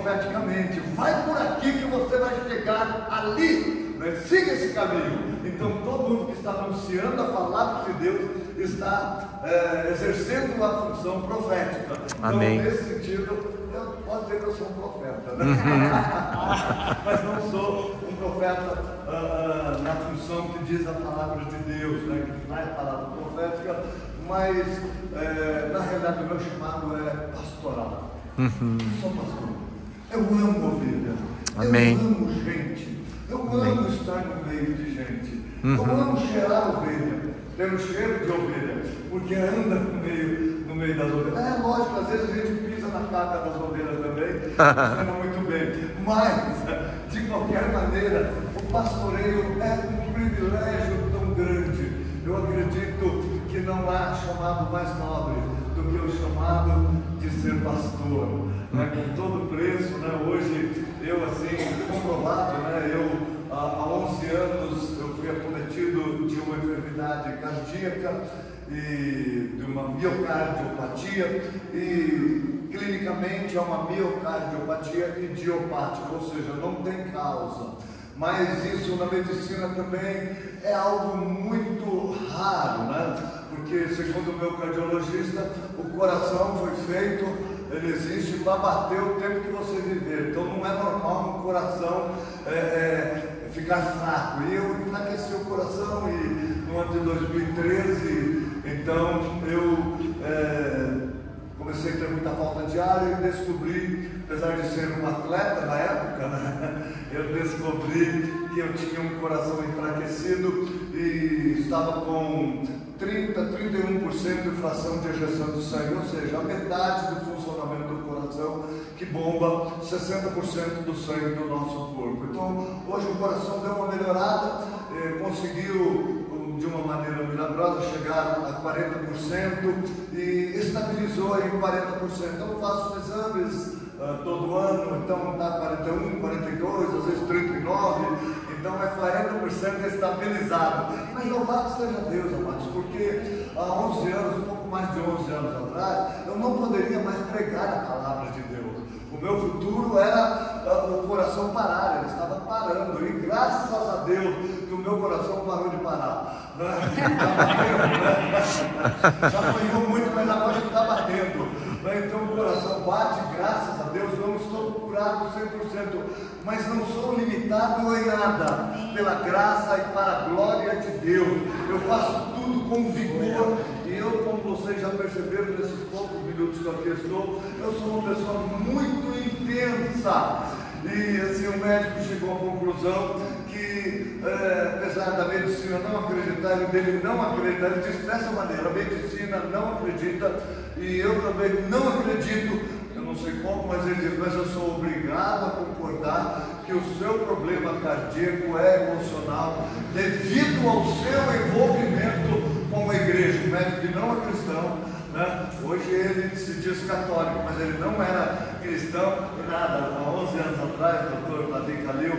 profeticamente. Vai por aqui que você vai chegar ali, né? Siga esse caminho. Então todo mundo que está anunciando a palavra de Deus está exercendo uma função profética. Amém. Então, nesse sentido, eu posso dizer que eu sou um profeta, né? Mas não sou um profeta na função que diz a palavra de Deus, né? Que não é a palavra profética, mas na realidade o meu chamado é pastoral. Eu sou pastor. Eu amo ovelha. Amém. Eu amo gente. Eu amo estar no meio de gente. Eu amo cheirar ovelha. Ter um cheiro de ovelha, porque anda no meio das ovelhas. É lógico, às vezes a gente pisa na caca das ovelhas também, funciona muito bem. Mas, de qualquer maneira, o pastoreio é um privilégio tão grande. Eu acredito que não há chamado mais nobre do que o chamado de ser pastor. Né? Com todo preço, né? Hoje eu assim, comprovado, né? Há 11 anos eu fui acometido de uma enfermidade cardíaca e de uma miocardiopatia, e clinicamente é uma miocardiopatia idiopática, ou seja, não tem causa. Mas isso na medicina também é algo muito raro, né? Porque segundo o meu cardiologista, o coração foi feito, ele existe para bater o tempo que você viver. Então não é normal um coração ficar fraco. E eu enfraqueci o coração e no ano de 2013, então eu comecei a ter muita falta de ar e descobri, apesar de ser um atleta na época, né, eu descobri que eu tinha um coração enfraquecido e estava com 31% de fração de ejeção de sangue, ou seja, a metade do funcionamento do coração que bomba 60% do sangue do nosso corpo. Então, hoje o coração deu uma melhorada, conseguiu de uma maneira milagrosa chegar a 40% e estabilizou em 40%. Então, eu faço exames todo ano, então está 41, 42, às vezes 39%. Então é 40% estabilizado. Mas louvado seja Deus, amados, porque há 11 anos, um pouco mais de 11 anos atrás, eu não poderia mais pregar a palavra de Deus. O meu futuro era o coração parar, ele estava parando. E graças a Deus que o meu coração parou de parar. Já apanhou muito, mas agora está batendo. Então o coração bate, graças a Deus, eu não estou curado 100%, mas não sou limitado em nada, pela graça e para a glória de Deus. Eu faço tudo com vigor, e eu, como vocês já perceberam nesses poucos minutos que eu aqui estou, eu sou uma pessoa muito intensa. E assim, o médico chegou à conclusão que, apesar da medicina não acreditar, dele não acreditar, ele disse dessa maneira: a medicina não acredita e eu também não acredito, eu não sei como, mas ele diz, mas eu sou obrigado a concordar que o seu problema cardíaco é emocional devido ao seu envolvimento com a igreja. O médico que não é cristão, né? Hoje ele se diz católico, mas ele não era cristão e nada. Há 11 anos atrás, o doutor Davi Calil,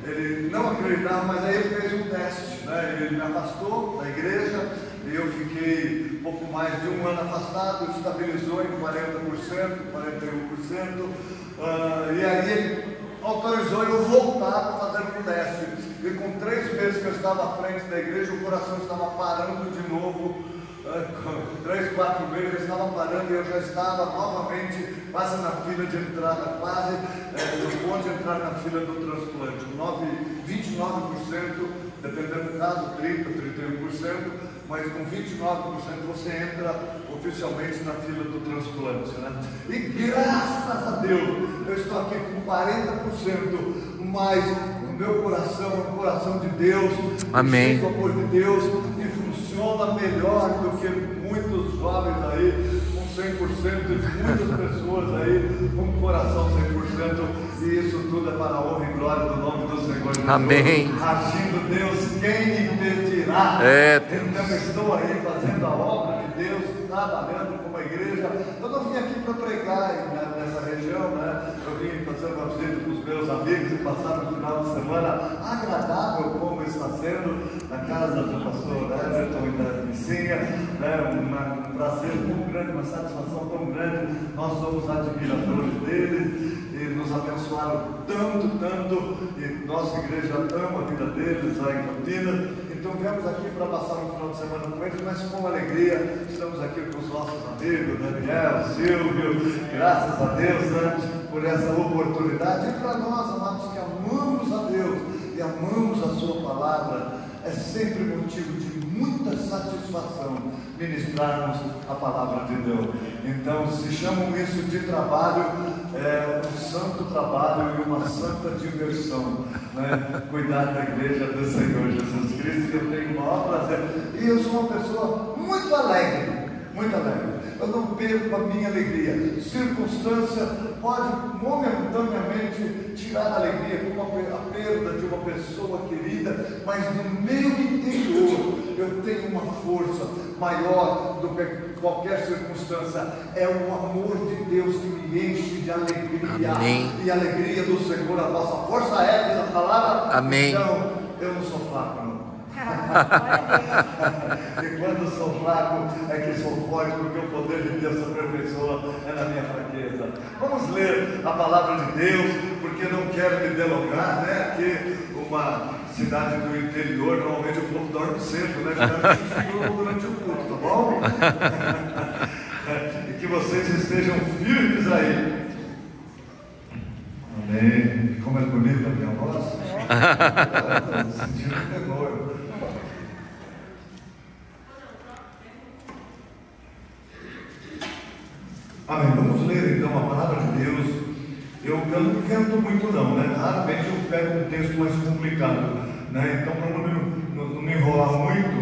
ele não acreditava, mas aí ele fez um teste, né? Ele me afastou da igreja e eu fiquei um pouco mais de um ano afastado, estabilizou em 40%, 41%, e aí ele autorizou eu voltar para fazer um teste. E com 3 meses que eu estava à frente da igreja, o coração estava parando de novo. 3, 4 meses eu estava parando e eu já estava novamente quase na fila de entrada, quase no ponto de entrar na fila do transplante. 29%, dependendo do caso, 30%, 31%, mas com 29% você entra oficialmente na fila do transplante, né? E graças a Deus, eu estou aqui com 40%, mas o meu coração é o coração de Deus, amém, cheio do amor de Deus, e funciona melhor do que muitos jovens aí, com 100%, de muitas pessoas aí, com o coração 100%, e isso tudo é para a honra e glória do nome do Senhor Jesus. Amém. Agindo Deus, quem me impedirá? Então eu estou aí fazendo a obra de Deus, trabalhando com a igreja. Eu não vim aqui para pregar nessa região, né? Eu vim fazer uma visita com os meus amigos e passar no final de semana agradável, como está sendo, na casa do pastor Everton e da Licinha, né? Um prazer tão grande, uma satisfação tão grande. Nós somos admiradores deles tanto, e nossa igreja ama a vida deles lá em Campinas. Então viemos aqui para passar um final de semana com eles, mas com alegria. Estamos aqui com os nossos amigos, Daniel, Silvio, graças a Deus, né, por essa oportunidade. E para nós, amados, que amamos a Deus e amamos a sua palavra, é sempre motivo de muita satisfação ministrarmos a palavra de Deus. Então, se chamam isso de trabalho, um santo trabalho e uma santa diversão, né? Cuidar da igreja do Senhor Jesus Cristo. Eu tenho o maior prazer, e eu sou uma pessoa muito alegre, muito alegre. Eu não perco a minha alegria. Circunstância pode momentaneamente tirar a alegria, como a perda de uma pessoa querida, mas no meu interior eu tenho uma força maior do que qualquer circunstância. É o amor de Deus que me enche de alegria. Amém. E a alegria do Senhor, a nossa força é essa palavra. Amém. Então, eu não sou fraco, não. E quando sou fraco é que sou forte, porque o poder de Deus se aperfeiçoa na minha fraqueza. Vamos ler a palavra de Deus, porque não quero me delongar, né? Aqui uma cidade do interior, normalmente o povo dorme cedo, né? Durante o culto, tá bom? E que vocês estejam firmes aí. Amém. Ficou mais bonita a minha voz? Estou sentindo temor. Amém. Vamos ler então a palavra de Deus. Eu não invento muito não, né? Raramente eu pego um texto mais complicado, né? Então, para não me enrolar muito,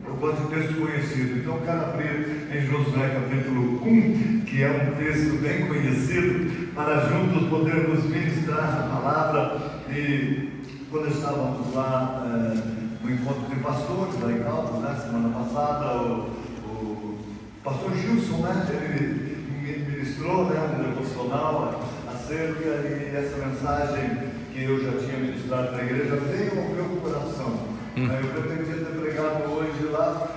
eu gosto de texto conhecido. Então, eu quero abrir em Josué capítulo 1, que é um texto bem conhecido, para juntos podermos ministrar a palavra. E quando estávamos lá no encontro de pastores lá em Caldas, né? Semana passada, o pastor Gilson, né? Ele ministrou, né, um devocional acerca, e essa mensagem que eu já tinha ministrado na igreja veio ao meu coração. Eu pretendia ter pregado hoje lá,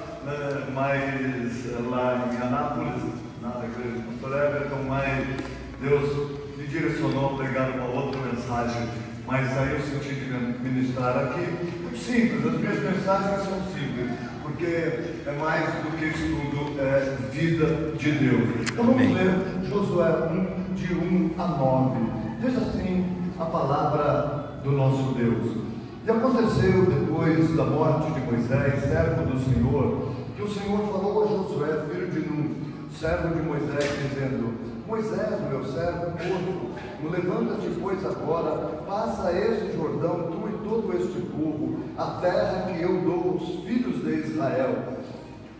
mas lá em Anápolis, na igreja do pastor Everton, mas Deus me direcionou a pregar uma outra mensagem. Mas aí eu senti de ministrar aqui, muito simples. As minhas mensagens são simples, porque é mais do que estudo, é vida de Deus. Então vamos ler Josué 1, de 1 a 9. Diz assim a palavra do nosso Deus. E aconteceu depois da morte de Moisés, servo do Senhor, que o Senhor falou a Josué, filho de Nun, servo de Moisés, dizendo: Moisés, meu servo, morto, levanta-te, pois, agora, passa este Jordão, tu e todo este povo, a terra que eu dou aos filhos de Israel.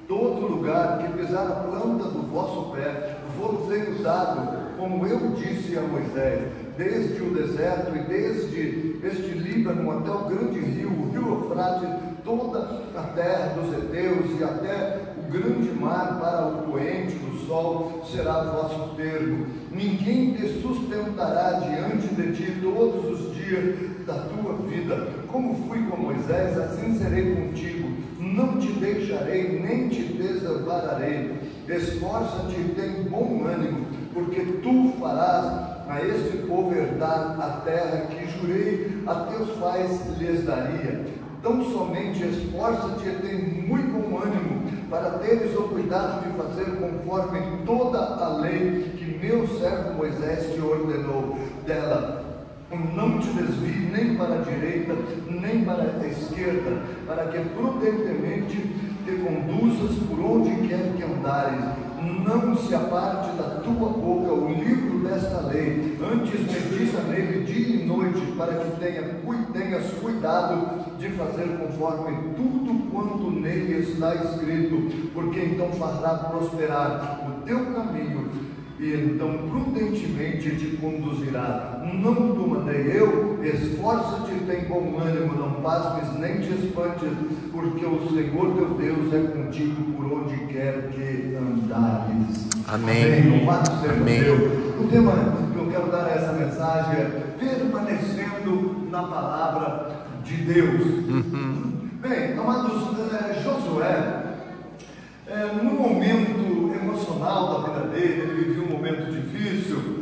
Todo lugar que pisar a planta do vosso pé, vos tenho dado, como eu disse a Moisés, desde o deserto e desde este Líbano até o grande rio, o rio Eufrates, toda a terra dos heteus e até o grande mar para o poente do sol será vosso termo. Ninguém te sustentará diante de ti todos os dias da tua vida. Como fui com Moisés, assim serei contigo. Não te deixarei, nem te desampararei. Esforça-te e tem bom ânimo, porque tu farás a este povo herdar a terra que jurei a teus pais lhes daria. Tão somente esforça-te e tem muito bom ânimo, para teres o cuidado de fazer conforme toda a lei que meu servo Moisés te ordenou. Dela não te desvie nem para a direita, nem para a esquerda, para que prudentemente te conduzas por onde quer que andares. Não se aparte da tua boca o livro desta lei, antes medita nele dia e noite, para que tenhas cuidado de fazer conforme tudo quanto nele está escrito, porque então fará prosperar o teu caminho, e então prudentemente te conduzirá. Não te mandei eu? Esforça-te e tem bom ânimo, não pasmes nem te espantes, porque o Senhor teu Deus é contigo por onde quer que andares. Amém. Louvado seja Deus. O tema que eu quero dar a essa mensagem é permanecendo na palavra de Deus. Bem, amados, Josué, no momento emocional da vida dele, ele vivia um momento difícil.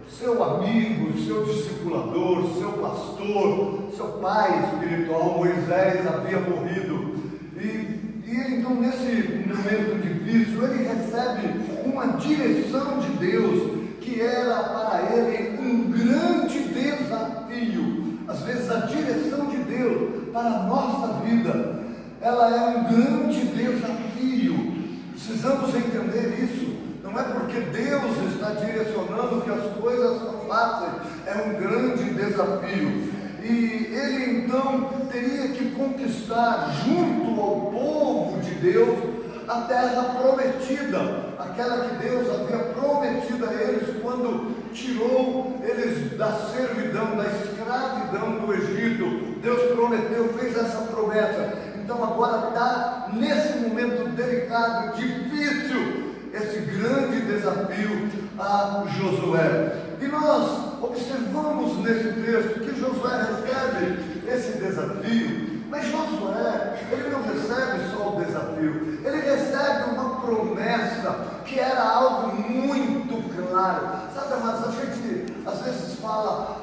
Seu amigo, seu discipulador, seu pastor, seu pai espiritual, Moisés, havia morrido. E ele, então, nesse momento difícil, ele recebe uma direção de Deus, que era para ele um grande desafio. Às vezes a direção de Deus para a nossa vida, ela é um grande desafio. Precisamos entender isso. Não é porque Deus está direcionando que as coisas são fáceis, é um grande desafio. E ele então teria que conquistar junto ao povo de Deus a terra prometida, aquela que Deus havia prometido a eles quando tirou eles da servidão, da escravidão do Egito. Deus prometeu, fez essa promessa. Então agora está nesse momento delicado, difícil, esse grande desafio a Josué. E nós observamos nesse texto que Josué recebe esse desafio. Mas Josué, ele não recebe só o desafio, ele recebe uma promessa que era algo muito claro. Sabe, mas a gente às vezes fala,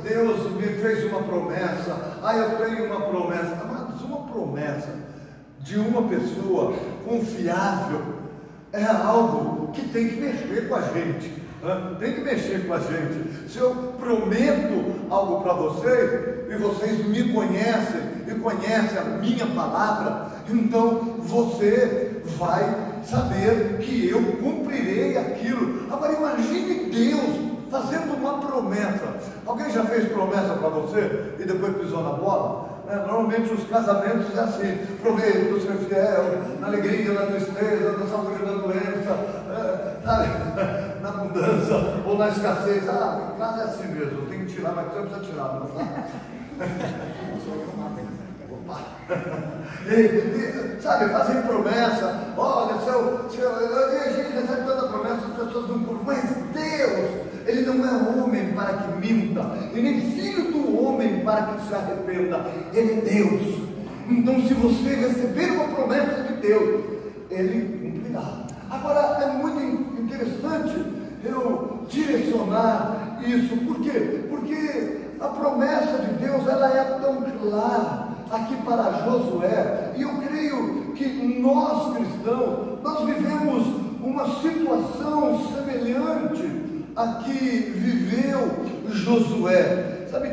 Deus me fez uma promessa, eu tenho uma promessa. Mas uma promessa de uma pessoa confiável é algo que tem que mexer com a gente. Tem que mexer com a gente. Se eu prometo algo para vocês, e vocês me conhecem, e conhecem a minha palavra, então você vai saber que eu cumprirei aquilo. Agora imagine Deus fazendo uma promessa. Alguém já fez promessa para você e depois pisou na bola? Normalmente os casamentos é assim: prometo ser fiel na alegria, na tristeza, na saúde, na doença, na abundância ou na escassez. Em casa é assim mesmo, tem que tirar, mas você precisa tirar, não tá? Sabe, fazer promessa. Olha, e a gente recebe toda a promessa, as pessoas não cumprem. Mas Deus, Ele não é homem para que minta, e nem filho do homem para que se arrependa. Ele é Deus. Então, se você receber uma promessa de Deus, Ele cumprirá. Agora, é muito interessante eu direcionar isso. Por quê? Porque a promessa de Deus, ela é tão clara aqui para Josué, e eu creio que nós cristãos, nós vivemos uma situação semelhante a que viveu Josué. Sabe,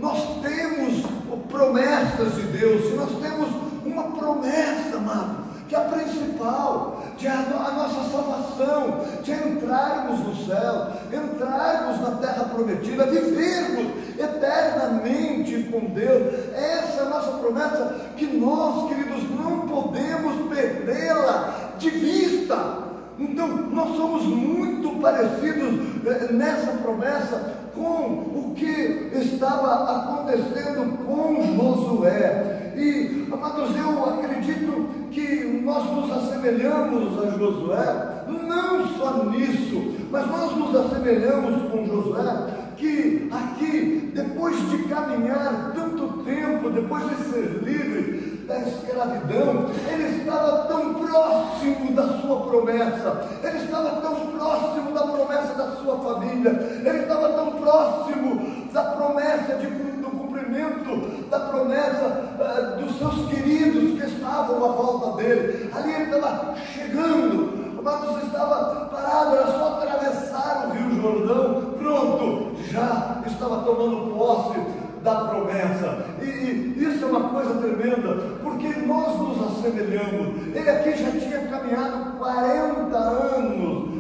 nós temos promessas de Deus, e nós temos uma promessa, amado, que é a principal, de a nossa salvação, de entrarmos no céu, entrarmos na terra prometida, vivermos eternamente com Deus. Essa é a nossa promessa, que nós, queridos, não podemos perdê-la de vista. Então, nós somos muito parecidos nessa promessa com o que estava acontecendo com Josué. E, amados, eu acredito que nós nos assemelhamos a Josué, não só nisso, mas nós nos assemelhamos com Josué, que aqui, depois de caminhar tanto tempo, depois de ser livre da escravidão, ele estava tão próximo da sua promessa, ele estava tão próximo da promessa da sua família, ele estava tão próximo da promessa do cumprimento da promessa dos seus queridos que estavam à volta dele. Ali ele estava chegando, mas estava parado, era só atravessar o Rio Jordão, pronto, já estava tomando posse da promessa. E isso é uma coisa tremenda, porque nós nos assemelhamos. Ele aqui já tinha caminhado 40 anos,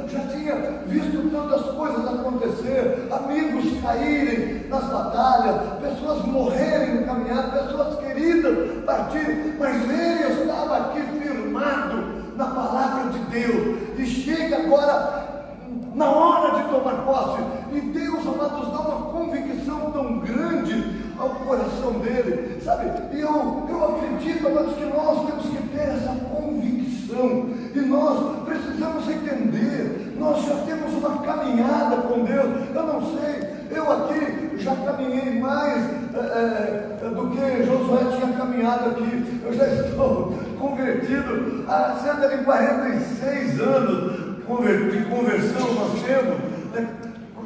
já tinha visto tantas coisas acontecer, amigos caírem nas batalhas, pessoas morrerem no caminhar, pessoas queridas partirem, mas ele estava aqui firmado na palavra de Deus, e chega agora na hora de tomar posse, e Deus, amados, dá uma convicção tão grande ao coração dele, sabe? E eu acredito, amados, que nós temos que ter essa convicção, e nós precisamos entender, nós já temos uma caminhada com Deus. Eu não sei, eu aqui já caminhei mais do que Josué tinha caminhado aqui. Eu já estou convertido há cerca de 46 anos de conversão nós temos,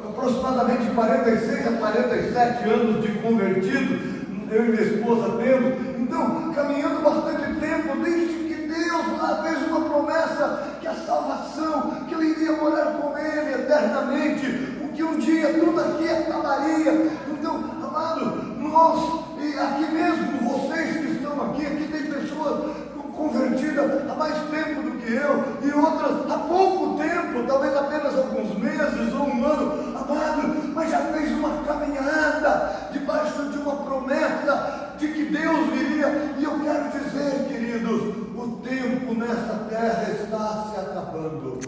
aproximadamente 46 a 47 anos de convertido, eu e minha esposa temos, então caminhando bastante tempo, desde que Deus lá fez uma promessa, que a salvação, que eu iria morar com Ele eternamente, que um dia tudo aqui acabaria. Então, amado, nós, e aqui mesmo, vocês que estão aqui tem pessoas convertidas há mais tempo do que eu, e outras há pouco tempo, talvez apenas alguns meses ou um ano, amado, mas já fez uma caminhada debaixo de uma promessa de que Deus viria. E eu quero dizer, queridos, o tempo nessa terra está se acabando.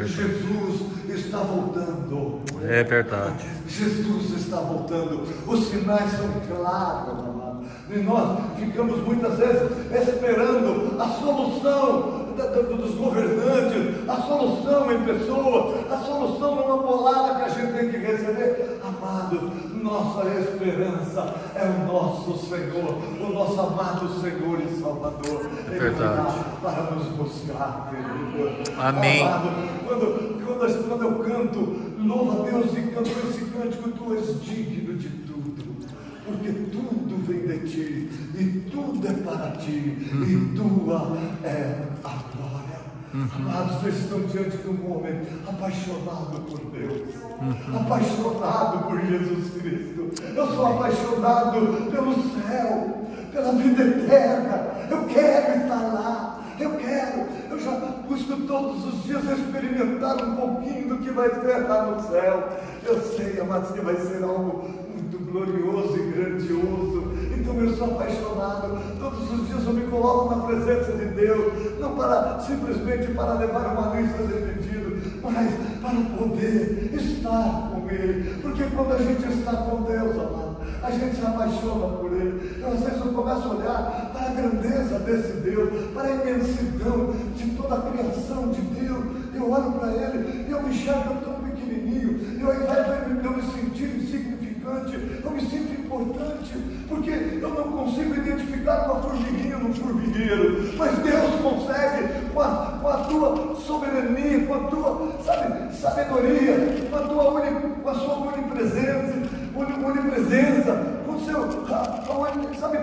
Jesus está voltando. É verdade. Jesus está voltando. Os sinais são claros, amado. E nós ficamos muitas vezes esperando a solução dos governantes, a solução em pessoa, a solução numa bolada que a gente tem que receber. Amado, nossa esperança é o nosso Senhor, o nosso amado Senhor e Salvador. É verdade. Ele para nos buscar, querido. Amém. Amado, quando eu canto, louva a Deus e canto esse cântico, tu és digno de tudo, porque tudo vem de ti, e tudo é para ti, e tua é a glória. Amados, vocês estão diante de um homem apaixonado por Deus, apaixonado por Jesus Cristo. Eu sou apaixonado pelo céu, pela vida eterna. Eu quero estar lá. Eu já busco todos os dias experimentar um pouquinho do que vai ser lá no céu. Eu sei, amados, que vai ser algo muito glorioso e grandioso. Então eu sou apaixonado. Todos os dias eu me coloco na presença de Deus, não simplesmente para levar uma lista de pedidos, mas para poder estar com Ele. Porque quando a gente está com Deus, amado, a gente se apaixona por Ele. Então, às vezes eu começo a olhar para a grandeza desse Deus, para a imensidão de toda a criação de Deus. Eu olho para Ele e eu me enxergo tão pequenininho. E ao invés de eu me sentir insignificante, eu me sinto importante, porque eu não consigo identificar uma formiguinha no formigueiro, mas Deus consegue, com a tua soberania, com a tua sabedoria, com a sua onipresença, com o seu,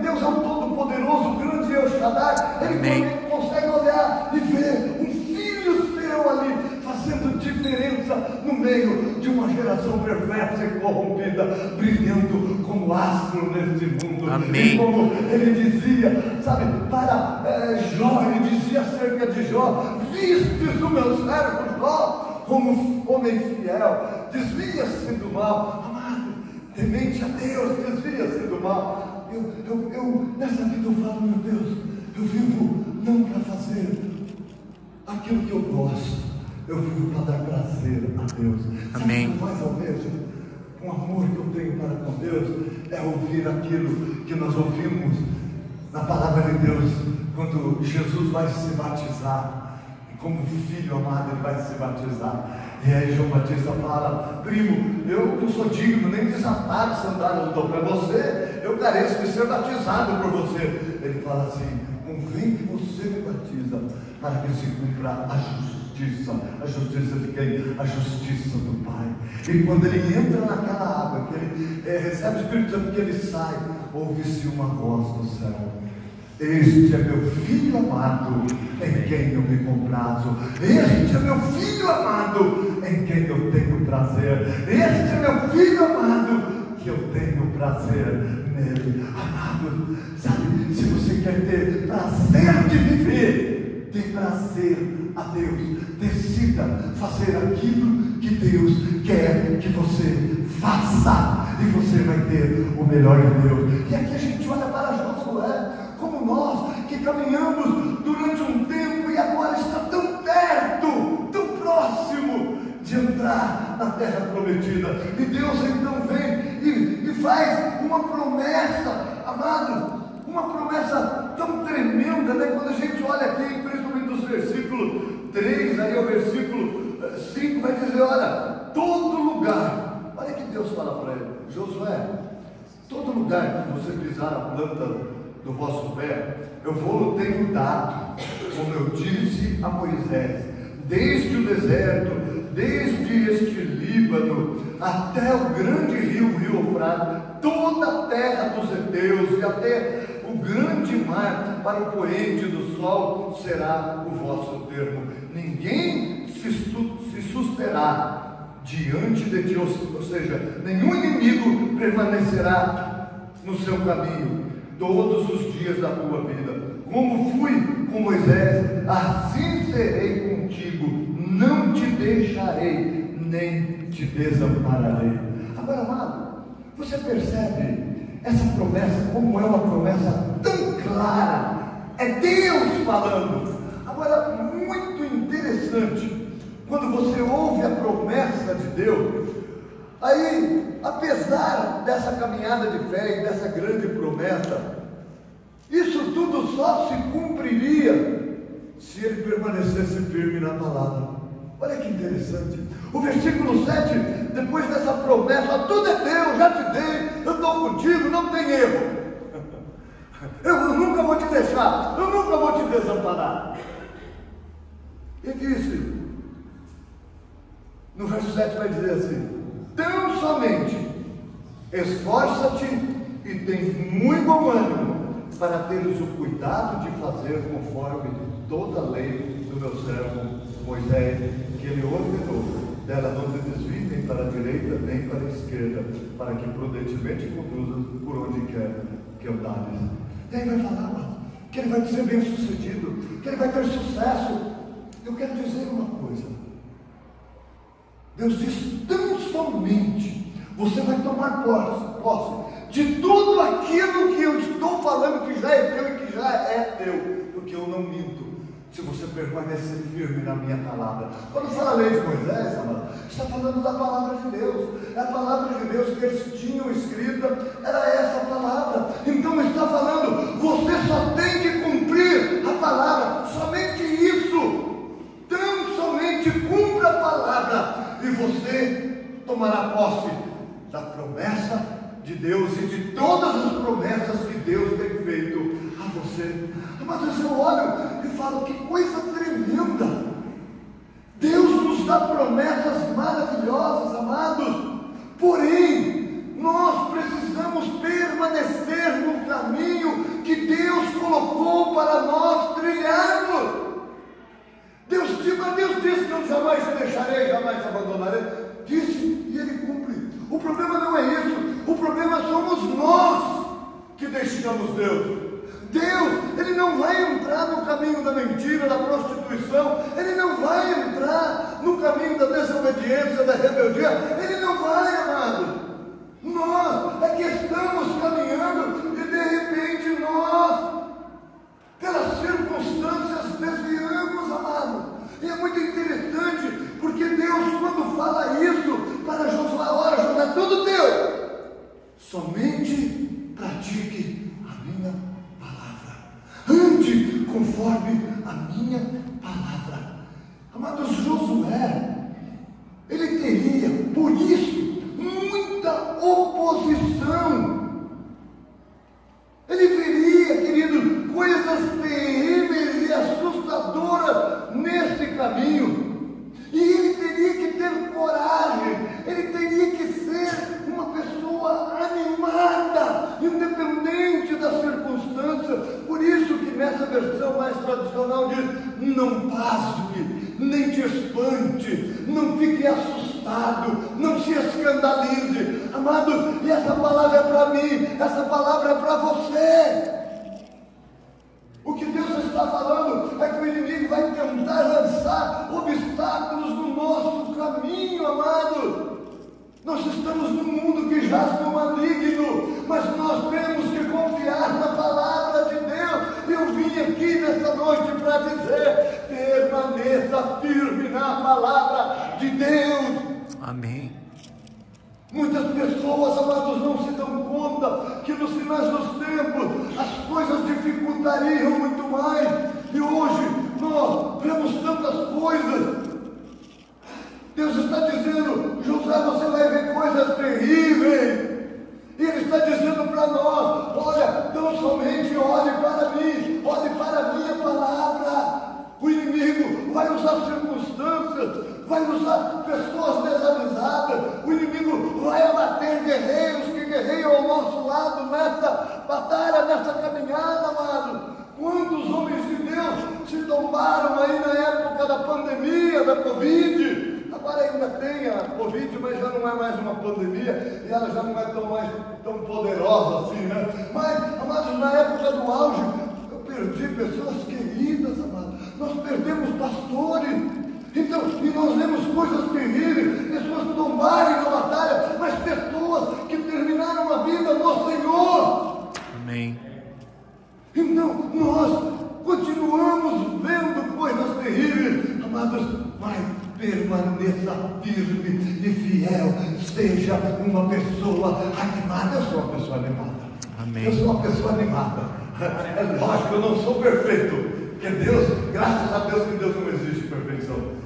Deus é um todo-poderoso, grande El Shaddai. Ele consegue olhar e ver um filho seu ali, fazendo diferença no meio de uma geração perversa e corrompida, brilhando como astro neste mundo. Amém. E como ele dizia, para Jó, ele dizia acerca de Jó: vistes o meu servo Jó como homem fiel, desvia-se do mal. Amado, temente a Deus, desvia-se do mal. Eu nessa vida eu falo, meu Deus, eu vivo não para fazer aquilo que eu gosto, eu vivo para dar prazer a Deus. Amém. Sabe o que mais almejo? O amor que eu tenho para com Deus é ouvir aquilo que nós ouvimos na palavra de Deus, quando Jesus vai se batizar. Como filho amado, ele vai se batizar. E aí João Batista fala: primo, eu não sou digno nem de desatar as sandálias do para você, eu careço de ser batizado por você. Ele fala assim: convém que você me batiza, para que se cumpra a justiça. A justiça de quem? A justiça do Pai. E quando ele entra naquela água, que ele recebe o Espírito Santo, que ele sai, ouve-se uma voz do céu: este é meu filho amado, em quem eu me comprazo. Este é meu filho amado, em quem eu tenho prazer. Este é meu filho amado, que eu tenho prazer nele. Amado, sabe, se você quer ter prazer de viver, ter prazer a Deus, decida fazer aquilo que Deus quer que você faça, e você vai ter o melhor de Deus. E aqui a gente olha para Josué, como nós que caminhamos durante um tempo e agora está tão perto, tão próximo de entrar na terra prometida. E Deus então vem e faz uma promessa, amado, uma promessa tão tremenda, né? Quando a gente olha aqui, principalmente dos versículos 3, aí o versículo 5 vai dizer: olha, todo lugar, olha que Deus fala para ele: Josué, todo lugar que você pisar a planta do vosso pé, eu vou tenho dado, como eu disse a Moisés, desde o deserto, desde este Líbano, até o grande rio Eufrates, toda a terra dos heteus e até o grande mar para o poente do sol será o vosso termo. Ninguém se susterá diante de ti, ou seja, nenhum inimigo permanecerá no seu caminho todos os dias da tua vida. Como fui com Moisés, assim serei contigo, não te deixarei, nem te desampararei. Agora, amado, você percebe essa promessa, como é uma promessa tão clara? É Deus falando. Agora, muito interessante, quando você ouve a promessa de Deus, aí, apesar dessa caminhada de fé e dessa grande promessa, isso tudo só se cumpriria se ele permanecesse firme na palavra. Olha que interessante. O versículo 7, depois dessa promessa, tudo é teu, já te dei, eu estou contigo, não tem erro. Eu nunca vou te deixar, eu nunca vou te desamparar. E disse, no verso 7 vai dizer assim: tão somente esforça-te e tem muito bom ânimo para teres o cuidado de fazer conforme toda a lei do meu servo Moisés, que ele ordenou. Dela não te desvie nem para a direita nem para a esquerda, para que prudentemente conduzas por onde quer que andares. E aí vai falar, mano, que ele vai ser bem sucedido, que ele vai ter sucesso. Eu quero dizer uma coisa. Deus diz, tão somente você vai tomar posse de tudo aquilo que eu estou falando que já é teu e que já é teu, porque eu não minto, se você permanecer firme na minha palavra. Quando fala a lei de Moisés, amado, está falando da palavra de Deus. É a palavra de Deus que eles tinham escrita, era essa palavra. Então está falando, você só tem que cumprir a palavra, somente isso. Tão somente cumpra a palavra e você tomará posse da promessa de Deus e de todas as promessas que Deus tem feito a você. Mas eu olho e falo, que coisa tremenda. Deus nos dá promessas maravilhosas, amados. Porém, nós precisamos permanecer no caminho que Deus colocou para nós trilharmos. Deus disse que eu jamais te deixarei, jamais te abandonarei. Disse e Ele cumpre. O problema não é isso. O problema somos nós que deixamos Deus. Deus, Ele não vai entrar no caminho da mentira, da prostituição. Ele não vai entrar no caminho da desobediência, da rebeldia. Ele não vai, amado. Nós é que estamos caminhando e de repente nós, pelas circunstâncias, desviamos, amado. E é muito interessante, porque Deus, quando fala isso para Josué, olha, Josué, tudo teu, somente pratique a minha palavra, ande conforme a minha palavra. Amados, Josué, ele teria, por isso, muita oposição. Ele veria, querido, coisas terríveis e assustadoras nesse caminho. E ele teria que ter coragem, ele teria que ser uma pessoa animada, independente das circunstâncias. Por isso que nessa versão mais tradicional diz, não pasme, nem te espante, não fique assustado, não se escandalize. Amados, e essa palavra é para mim, essa palavra é para você. O que Deus está falando é que o inimigo vai tentar lançar obstáculos no nosso caminho, amado. Nós estamos num mundo que jaz no maligno, mas nós temos que confiar na palavra de Deus. Eu vim aqui nesta noite para dizer, permaneça firme na palavra de Deus. Amém. Muitas pessoas, amados, não se dão conta que nos finais dos tempos as coisas dificultariam muito mais. E hoje nós vemos tantas coisas. Deus está dizendo, José, você vai ver coisas terríveis. E Ele está dizendo para nós, olha, tão somente olhe para mim, olhe para a minha palavra. O inimigo vai usar circunstâncias, vai usar pessoas desavisadas, o inimigo guerreiros que guerreiam ao nosso lado nessa batalha, nessa caminhada, amado. Quantos homens de Deus se tombaram aí na época da pandemia, da Covid? Agora ainda tem a Covid, mas já não é mais uma pandemia, e ela já não é tão poderosa assim, né? Mas, amados, na época do auge, eu perdi pessoas queridas, amados. Nós perdemos pastores. Então, e nós vemos coisas terríveis, pessoas tombarem na batalha, mas pessoas que terminaram a vida no Senhor. Amém. Então, nós continuamos vendo coisas terríveis, amados, mas permaneça firme e fiel, seja uma pessoa animada. Eu sou uma pessoa animada. Amém. Eu sou uma pessoa animada. É lógico, eu não sou perfeito, porque Deus, graças a Deus que Deus não existe perfeição.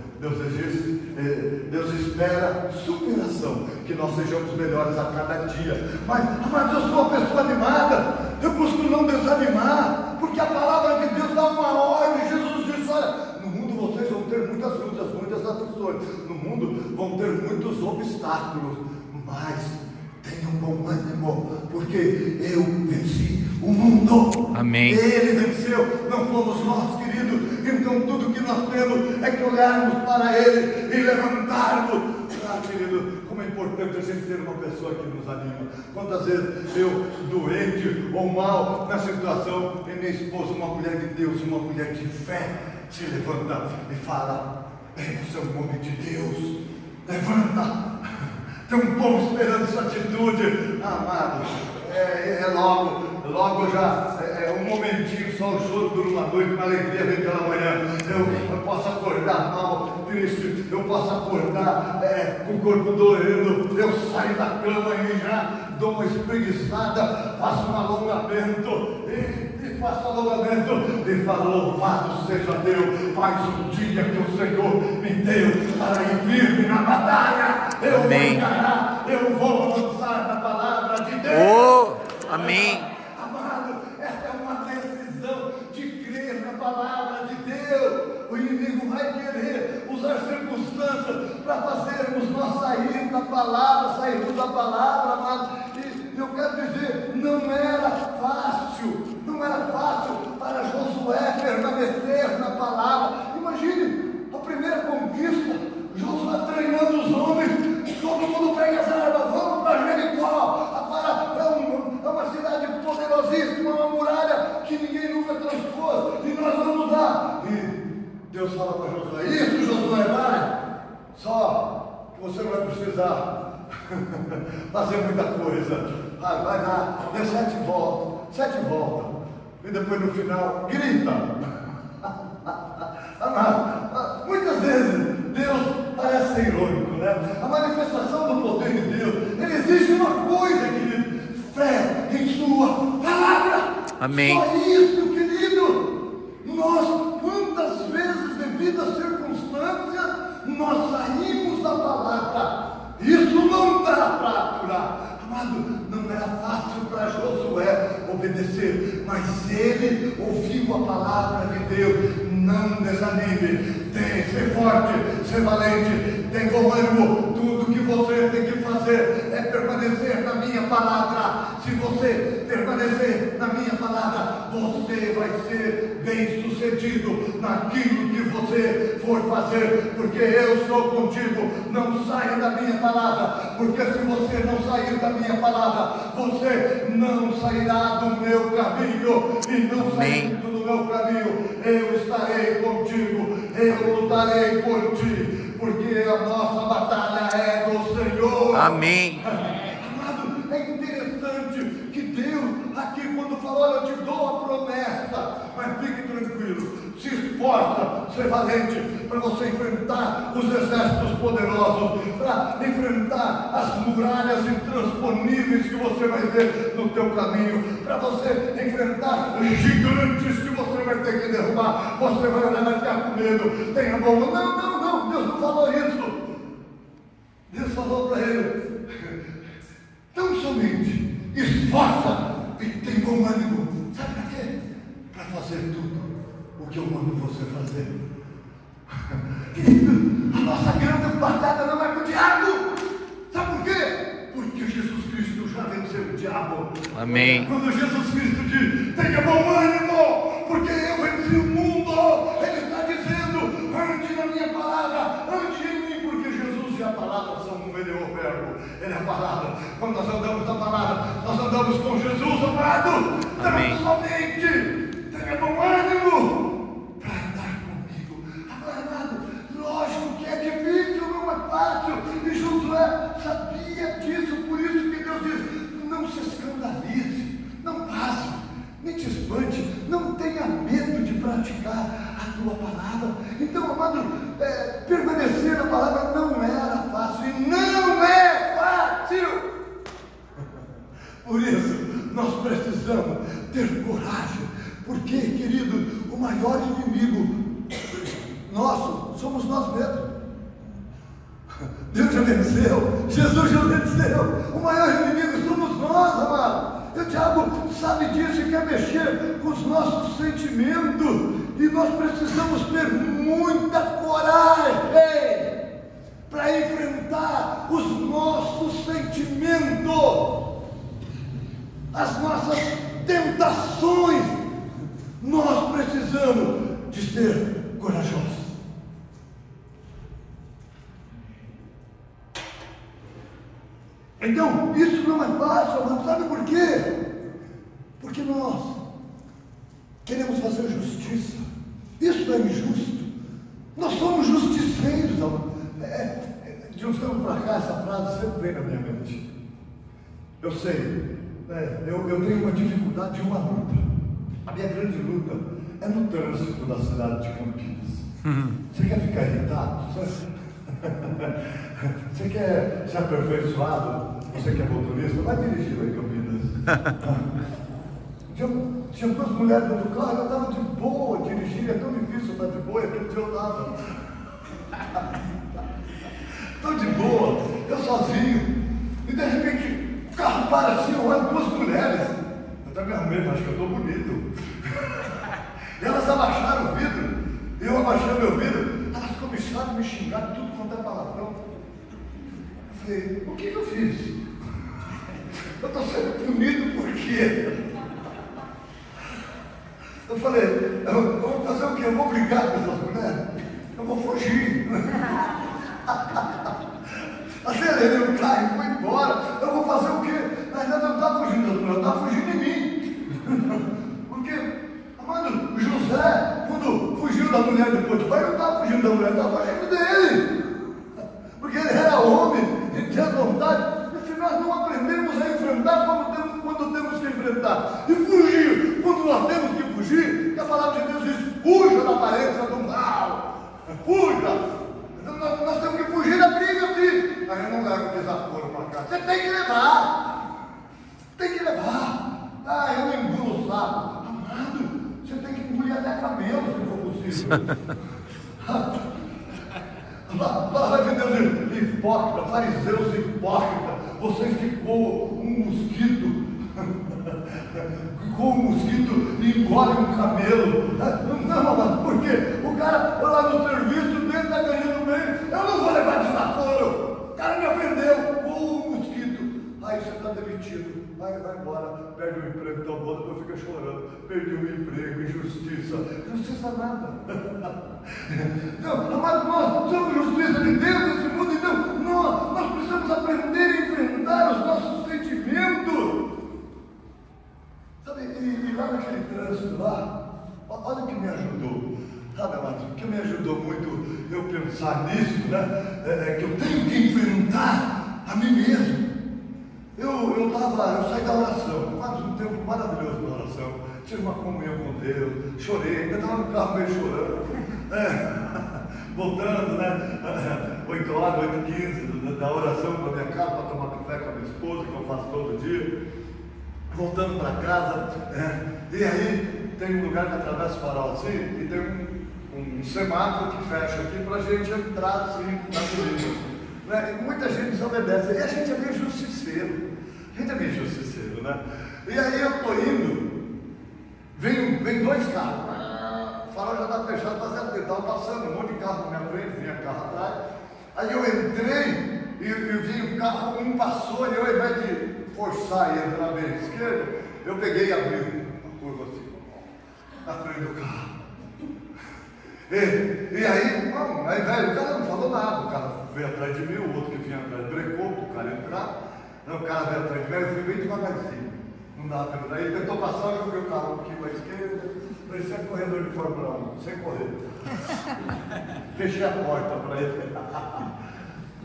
Deus espera superação, que nós sejamos melhores a cada dia. Mas eu sou uma pessoa animada, eu busco não desanimar, porque a palavra de Deus dá uma ordem. Jesus disse: olha, no mundo vocês vão ter muitas lutas, muitas aflições, no mundo vão ter muitos obstáculos, mas tenham bom ânimo, porque eu venci o mundo. Amém. Ele venceu, não fomos nós, querido. Então tudo que nós temos é que olharmos para Ele e levantarmos. Querido, como é importante a gente ter uma pessoa que nos anima. Quantas vezes eu, doente ou mal na situação, e minha esposa, uma mulher de Deus, uma mulher de fé, se levanta e fala: você é um homem de Deus, levanta. Tem um povo esperando essa atitude, amado. Logo já, um momentinho, só o choro dura uma noite, uma alegria vem pela manhã. Eu posso acordar mal, triste, eu posso acordar com o corpo doendo, eu saio da cama e já dou uma espreguiçada, faço um alongamento, e faço alongamento, e falo: louvado seja Deus, mais um dia que o Senhor me deu para ir firme na batalha. Eu vou encarar, eu vou avançar na palavra de Deus. Oh, amém. Amado, essa é uma decisão de crer na palavra de Deus. O inimigo vai querer usar circunstâncias para fazermos nós sairmos da palavra, amado. E eu quero dizer, não era fácil para Josué permanecer na palavra. Imagine a primeira conquista, Josué treinando os homens, todo mundo pega as armas, vamos para Jericó. É uma cidade poderosíssima, uma muralha que ninguém nunca transpôs, e nós vamos lá. E Deus fala para Josué: isso, Josué, vai, só que você não vai precisar fazer muita coisa. Vai lá, dê 7 voltas, e depois no final grita. Muitas vezes Deus parece ser irônico, né? A manifestação do poder de Deus, ele exige uma coisa, querido: fé em sua palavra. Amém. Só isso, querido. Nós, quantas vezes, devido às circunstâncias, nós saímos da palavra. Isso não dá para aturar. Amado, não era fácil para Josué obedecer, mas ele ouviu a palavra de Deus. Não desanime, ser forte, ser valente, tem bom ânimo. Tudo que você tem que fazer é permanecer na minha palavra. Se você permanecer na minha palavra, você vai ser bem sucedido naquilo que você for fazer, porque eu sou contigo. Não saia da minha palavra, porque se você não sair da minha palavra, você não sairá do meu caminho, e não saindo do meu caminho, eu estarei contigo, eu lutarei por ti, porque a nossa batalha é do Senhor. Amém. Amado, é interessante que Deus aqui, quando falou: olha, eu te dou a promessa, mas fique tranquilo, se esforça, ser valente, para você enfrentar os exércitos poderosos, para enfrentar as muralhas intransponíveis que você vai ver no teu caminho, para você enfrentar os gigantes que você vai ter que derrubar. Você vai olhar e vai ficar com medo. Tenha bom. Não, Deus não falou isso. Deus falou para ele: tão somente esforça e tem bom ânimo. Sabe para quê? Para fazer tudo o que eu mando você fazer. Querido, a nossa grande batalha não é com o diabo. Sabe por quê? Porque Jesus Cristo Amém. Quando Jesus Cristo diz: tenha bom ânimo, porque eu venci o mundo, Ele está dizendo: ande na minha palavra, ande em mim, porque Jesus e a palavra são um, Ele é o verbo, Ele é a palavra. Quando nós andamos na palavra, nós andamos com Jesus, amado. Amém. Então somente tenha bom ânimo para andar comigo. Amado, lógico que é difícil, não é fácil, e Josué sabia disso, por isso que Deus diz: não se escandalize, não passe, nem te espante, não tenha medo de praticar a tua palavra. Então, amado, permanecer na palavra não era fácil, e não é fácil. Por isso, nós precisamos ter coragem, porque, querido, o maior inimigo nosso somos nós mesmos. Deus já venceu, Jesus já venceu, o maior inimigo somos nós, amado. E o diabo sabe disso e quer mexer com os nossos sentimentos, e nós precisamos ter muita coragem para enfrentar os nossos sentimentos, as nossas tentações. Nós precisamos de ser corajosos. Então, isso não é fácil, mas sabe por quê? Porque nós queremos fazer justiça. Isso é injusto. Nós somos justiceiros, amor. De uns tempos para cá, essa frase sempre vem na minha mente. Eu sei, eu tenho uma dificuldade e uma luta. A minha grande luta é no trânsito da cidade de Campinas. Você quer ficar irritado? Você quer ser aperfeiçoado? Você que é motorista, vai dirigir lá em Campinas. Tinha duas mulheres dentro do carro, eu estava de boa dirigindo, é tão difícil estar de boa, aquele dia eu estava. Estou de boa, eu sozinho, e de repente o carro para assim, eu olho duas mulheres. Eu até me arrumei, acho que eu estou bonito. E elas abaixaram o vidro, e eu abaixei meu vidro, elas começaram a me xingar tudo quanto é palavrão. Eu falei: o que eu fiz? Eu estou sendo punido por quê? Eu falei: eu vou fazer o quê? Eu vou brigar com essas mulheres? Eu vou fugir. Acelerei o carro e fui embora. Eu vou fazer o quê? Na verdade, eu não estava fugindo das mulheres, eu estava fugindo de mim. Porque, amado, José, quando fugiu da mulher de Potifar, ele não estava fugindo da mulher, estava fugindo dele. Porque ele era homem, ele tinha vontade. E se nós não aprendemos a enfrentar quando temos que enfrentar, e fugir quando nós temos que fugir, que a palavra de Deus diz: fuja da aparência do mal, fuja. Nós temos que fugir da briga, filho. Aí eu não levo o desaforo para cá. Você tem que levar. Tem que levar. Eu não engulo o sapo. Amado, você tem que engolir até camelo, se for possível. A palavra de Deus diz: hipócrita, fariseus hipócritas, vocês que coam um mosquito, e engole um camelo. Não, porque o cara foi lá no serviço dele, está ganhando bem. Eu não vou levar desaforo. O cara me ofendeu, coa um mosquito. Aí você está demitido. Vai embora, perde o emprego, tão bom, depois fica chorando. Perdi o emprego, injustiça. Justiça nada. Não, mas nós somos justiça de Deus nesse mundo, então nós precisamos aprender a enfrentar os nossos sentimentos. Sabe, e lá naquele trânsito lá, olha o que me ajudou. Sabe, amado, o que me ajudou muito eu pensar nisso, né? É que eu tenho que enfrentar a mim mesmo. Eu saí da oração, quase um tempo maravilhoso na oração, tive uma comunhão com Deus, chorei, ainda estava no carro meio chorando, voltando, né, 8 horas, 8h15 da oração para minha casa, para tomar café com a minha esposa, que eu faço todo dia, voltando para casa, e aí tem um lugar que atravessa o farol assim, e tem um semáforo que fecha aqui para a gente entrar assim na avenida. Né? E muita gente desobedece, e a gente é meio justiceiro, né? E aí eu estou indo, vem dois carros, o farol já está fechado, está certo, estava passando um monte de carro na minha frente, vinha carro atrás. Aí eu entrei e vi o carro, um passou, e eu, ao invés de forçar e entrar bem à esquerda, eu peguei e abri a curva assim, na frente do carro. E aí, velho, o cara não falou nada, o cara veio atrás de mim, o outro que vinha atrás brecou para o cara entrar, o cara veio atrás de mim, eu fui bem devagarzinho, não dava para entrar, ele tentou passar, eu joguei o carro um pouquinho para a esquerda, parecia corredor de Fórmula 1, sem correr. Fechei a porta para ele.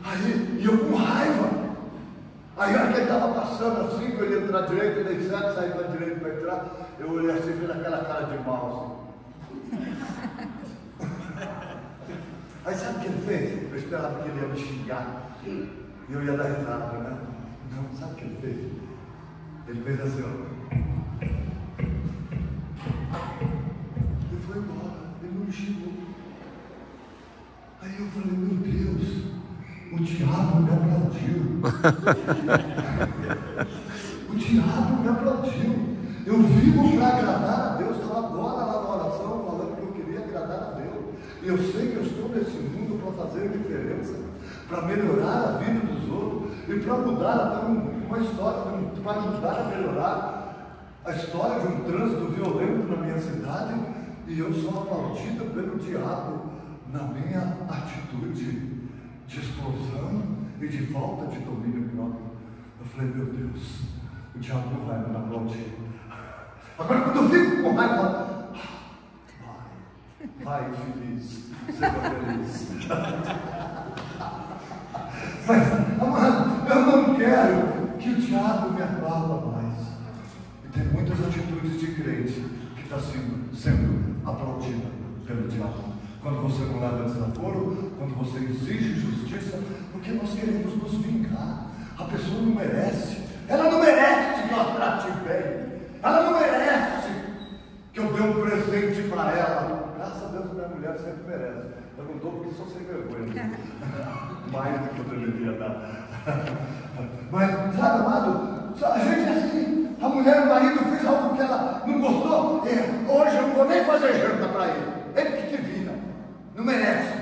Aí, e eu com raiva. Aí, a hora que ele estava passando assim, que eu ia entrar direito, eu dei certo, saí para direito para entrar, eu olhei assim, fiz aquela cara de mal assim. Aí sabe o que ele fez? Eu esperava que ele ia me xingar e eu ia dar risada, né? Não, sabe o que ele fez? Ele fez assim, ó. Ele foi embora, ele não me xingou. Aí eu falei, meu Deus, o diabo me aplaudiu. O diabo me aplaudiu. Eu vivo para agradar a Deus. Estava agora lá na oração falando que eu queria agradar a Deus. Eu sei que eu estou nesse mundo para fazer diferença, para melhorar a vida dos outros e para mudar até uma história, para ajudar a melhorar a história de um trânsito violento na minha cidade. E eu sou aplaudido pelo diabo na minha atitude de explosão e de falta de domínio próprio. Eu falei, meu Deus, o diabo não vai me aplaudir. Agora, quando eu fico com raiva, vai feliz, seja feliz. Mas, amado, eu não quero que o diabo me aplauda mais. E tem muitas atitudes de crente que está sendo aplaudida pelo diabo. Quando você não leva desaforo, quando você exige justiça, porque nós queremos nos vingar. A pessoa não merece. Ela não merece que eu a trate bem. Ela não merece que eu dê um presente para ela. Graças a Deus, minha mulher sempre merece. Eu não dou porque sou sem vergonha. Mais do que eu deveria dar. Mas, sabe, amado, a gente é assim. A mulher, o marido fez algo que ela não gostou. Hoje eu não vou nem fazer janta para ele. Ele que te vira. Não merece.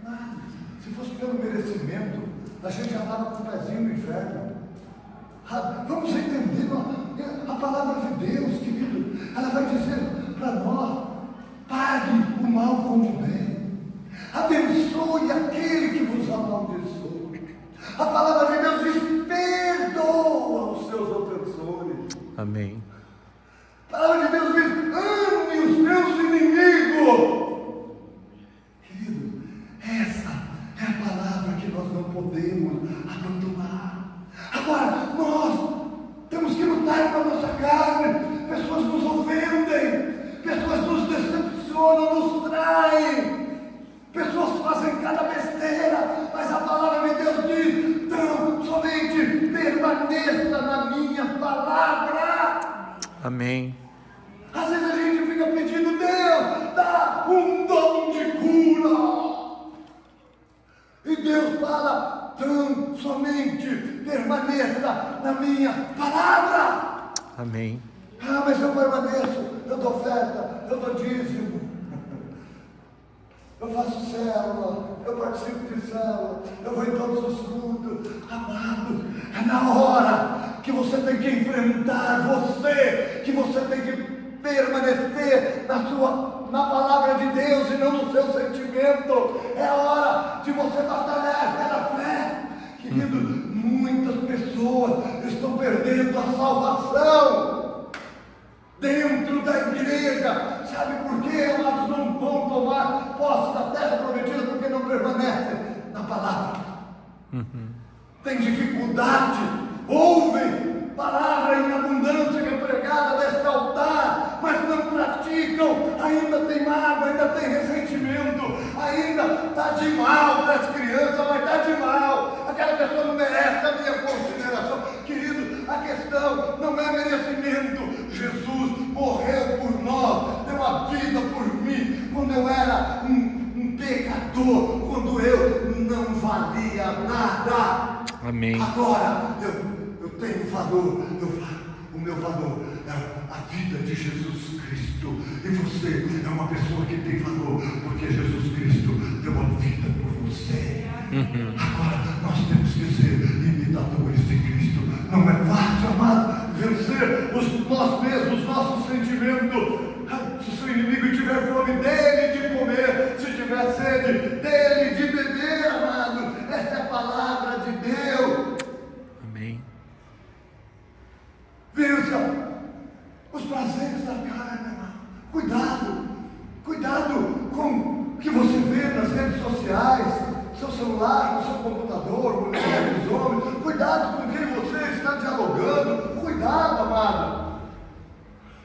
Nada. Se fosse pelo merecimento, a gente já estava com o pezinho no inferno. Vamos entender a palavra de Deus, querido. Ela vai dizer para nós: pague o mal com o bem. Abençoe aquele que vos amaldiçoa. A palavra de Deus diz: perdoa os seus ofensores. Amém. A palavra de Deus diz: ame os teus inimigos. Querido, essa é a palavra que nós não podemos abandonar. Agora, nós temos que lutar com a nossa carne. Pessoas nos ofendem, pessoas nos decepcionam, nos traem, pessoas fazem cada besteira, mas a palavra de Deus diz: não, somente permaneça na minha palavra. Amém. Às vezes a gente fica pedindo: Deus, dá um dom de cura. E Deus fala: tão somente permaneça na minha palavra. Amém. Mas eu permaneço, eu dou oferta, eu dou dízimo, eu faço célula, eu participo de célula, eu vou em todos os cultos. Amado, é na hora que você tem que enfrentar você, que você tem que permanecer na palavra de Deus e não no seu sentimento. É a hora de você batalhar pela fé. Querido, muitas pessoas estão perdendo a salvação dentro da igreja. Sabe por quê, amados? Não vão tomar posse da terra prometida porque não permanecem na palavra. Tem dificuldade, ouvem palavra em abundância que é pregada desse altar, mas não praticam. Ainda tem mágoa, ainda tem ressentimento, ainda está de mal para as crianças, mas está de mal. Aquela pessoa não merece a minha consideração. Querido, a questão não é merecimento. Jesus morreu por nós, deu a vida por mim, quando eu era um pecador, quando eu não valia nada. Amém. Agora eu tenho valor, o meu valor é a vida de Jesus Cristo. E você é uma pessoa que tem valor, porque Jesus Cristo deu a vida por você. Agora nós temos que ser imitadores de Cristo. Não é fácil, nós mesmos, nossos sentimentos. Se o seu inimigo tiver fome, dele de comer. Se tiver sede, dele de beber, amado. Esta é a palavra de Deus. Amém. Veja os prazeres da carne, amado. Cuidado com o que você vê nas redes sociais, no seu celular, no seu computador, mulheres, homens. Cuidado com quem você está dialogando. Cuidado, amado.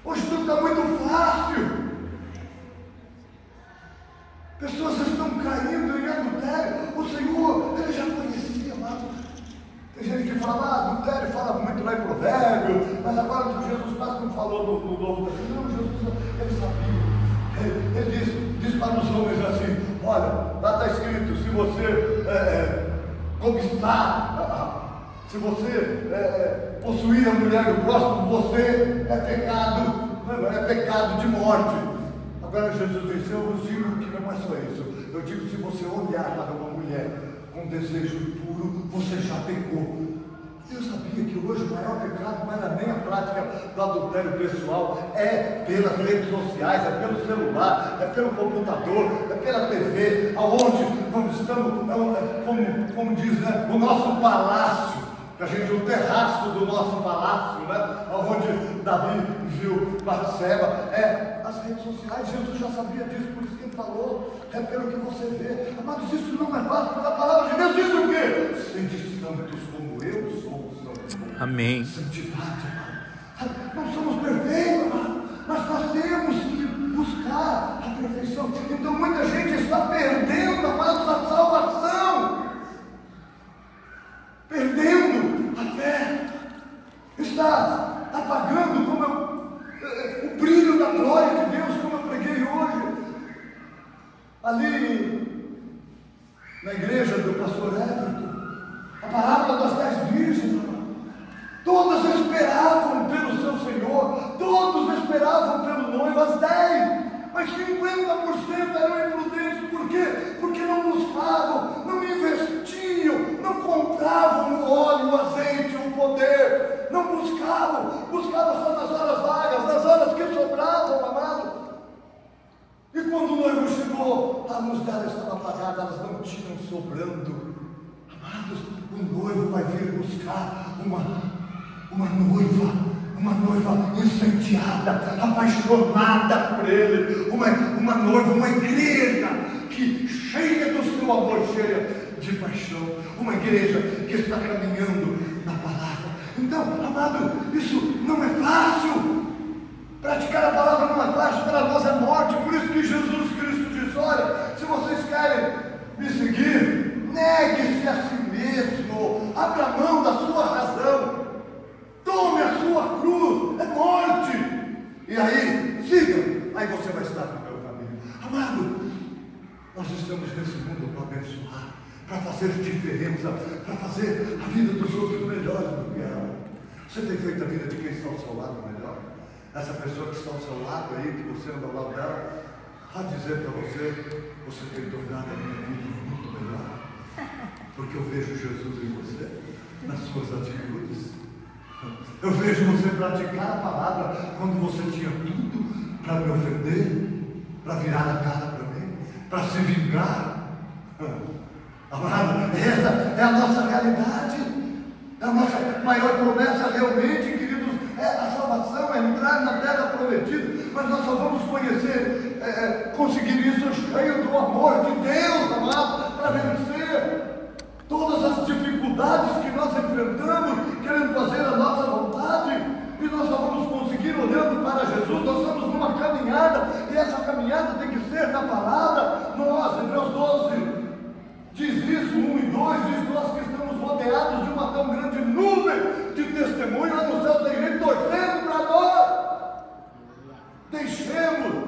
Hoje tudo está muito fácil. Pessoas estão caindo em adultério. O Senhor, Ele já conhecia, amado. Tem gente que fala, adultério fala muito lá em Provérbio, mas agora Jesus quase não falou no Novo Testamento. Não, Jesus, Ele sabia. Ele diz para os homens assim: olha, lá está escrito, se você conquistar, se você possuir a mulher do próximo, você é pecado de morte. Agora Jesus disse: eu vos digo que não é só isso. Eu digo, se você olhar para uma mulher com desejo puro, você já pecou. Eu sabia que hoje o maior pecado não era nem a prática do adultério pessoal, é pelas redes sociais, é pelo celular, é pelo computador, é pela TV, aonde estamos, como diz, né, o nosso palácio. O terraço do nosso palácio, né? Onde Davi viu Batseba, as redes sociais. Jesus já sabia disso, por isso que ele falou, é pelo que você vê. Amados, isso não é fácil, porque a palavra de Deus diz o quê? Sede santos como eu sou santo. Amém. Santidade, amado. Não somos perfeitos, amado, mas nós temos que buscar a perfeição. Então muita gente está perdendo, amados, a salvação. Perdendo a fé, está apagando o brilho da glória de Deus, como eu preguei hoje, ali na igreja do pastor Everton, a parábola das 10 virgens. Todas esperavam pelo seu Senhor, todos esperavam pelo noivo, as 10, mas 50% eram imprudentes. Por quê? Porque não buscavam, não investiam, não compravam o óleo, o azeite, o poder, não buscavam só nas horas vagas, nas horas que sobravam, amado. E quando o noivo chegou, a luz dela estava apagada, elas não tinham sobrando. Amados, o noivo vai vir buscar uma noiva incendiada, apaixonada por ele, uma noiva, uma igreja que cheia do seu amor, cheia de paixão, uma igreja que está caminhando na palavra. Então, amado, isso não é fácil. Praticar a palavra não é fácil, para nós é morte. Por isso que Jesus Cristo diz: olha, se vocês querem me seguir, negue-se a si mesmo, abra mão da sua razão, tome a sua cruz, é morte, e aí, siga, aí você vai estar no meu caminho. Amado, nós estamos nesse mundo para abençoar, para fazer diferença, para fazer a vida dos outros melhor do que ela. Você tem feito a vida de quem está ao seu lado melhor? Essa pessoa que está ao seu lado aí, que você anda ao lado dela, vai dizer para você: você tem tornado a minha vida muito melhor, porque eu vejo Jesus em você, nas suas atitudes. Eu vejo você praticar a palavra quando você tinha tudo para me ofender, para virar a cara para mim, para se vingar. Amado, essa é a nossa realidade, é a nossa maior promessa realmente, queridos. A salvação é entrar na terra prometida, mas nós só vamos conseguir isso cheio do amor de Deus, amado, para vencer todas as dificuldades que nós enfrentamos, querendo fazer a nossa vontade, e nós só vamos conseguir olhando para Jesus. Nós estamos numa caminhada, e essa caminhada tem que ser na palavra. Nós, Hebreus 12, diz isso, 1 e 2, diz: nós que estamos rodeados de uma tão grande nuvem de testemunho, lá no céu tem gente torcendo para nós. Deixemos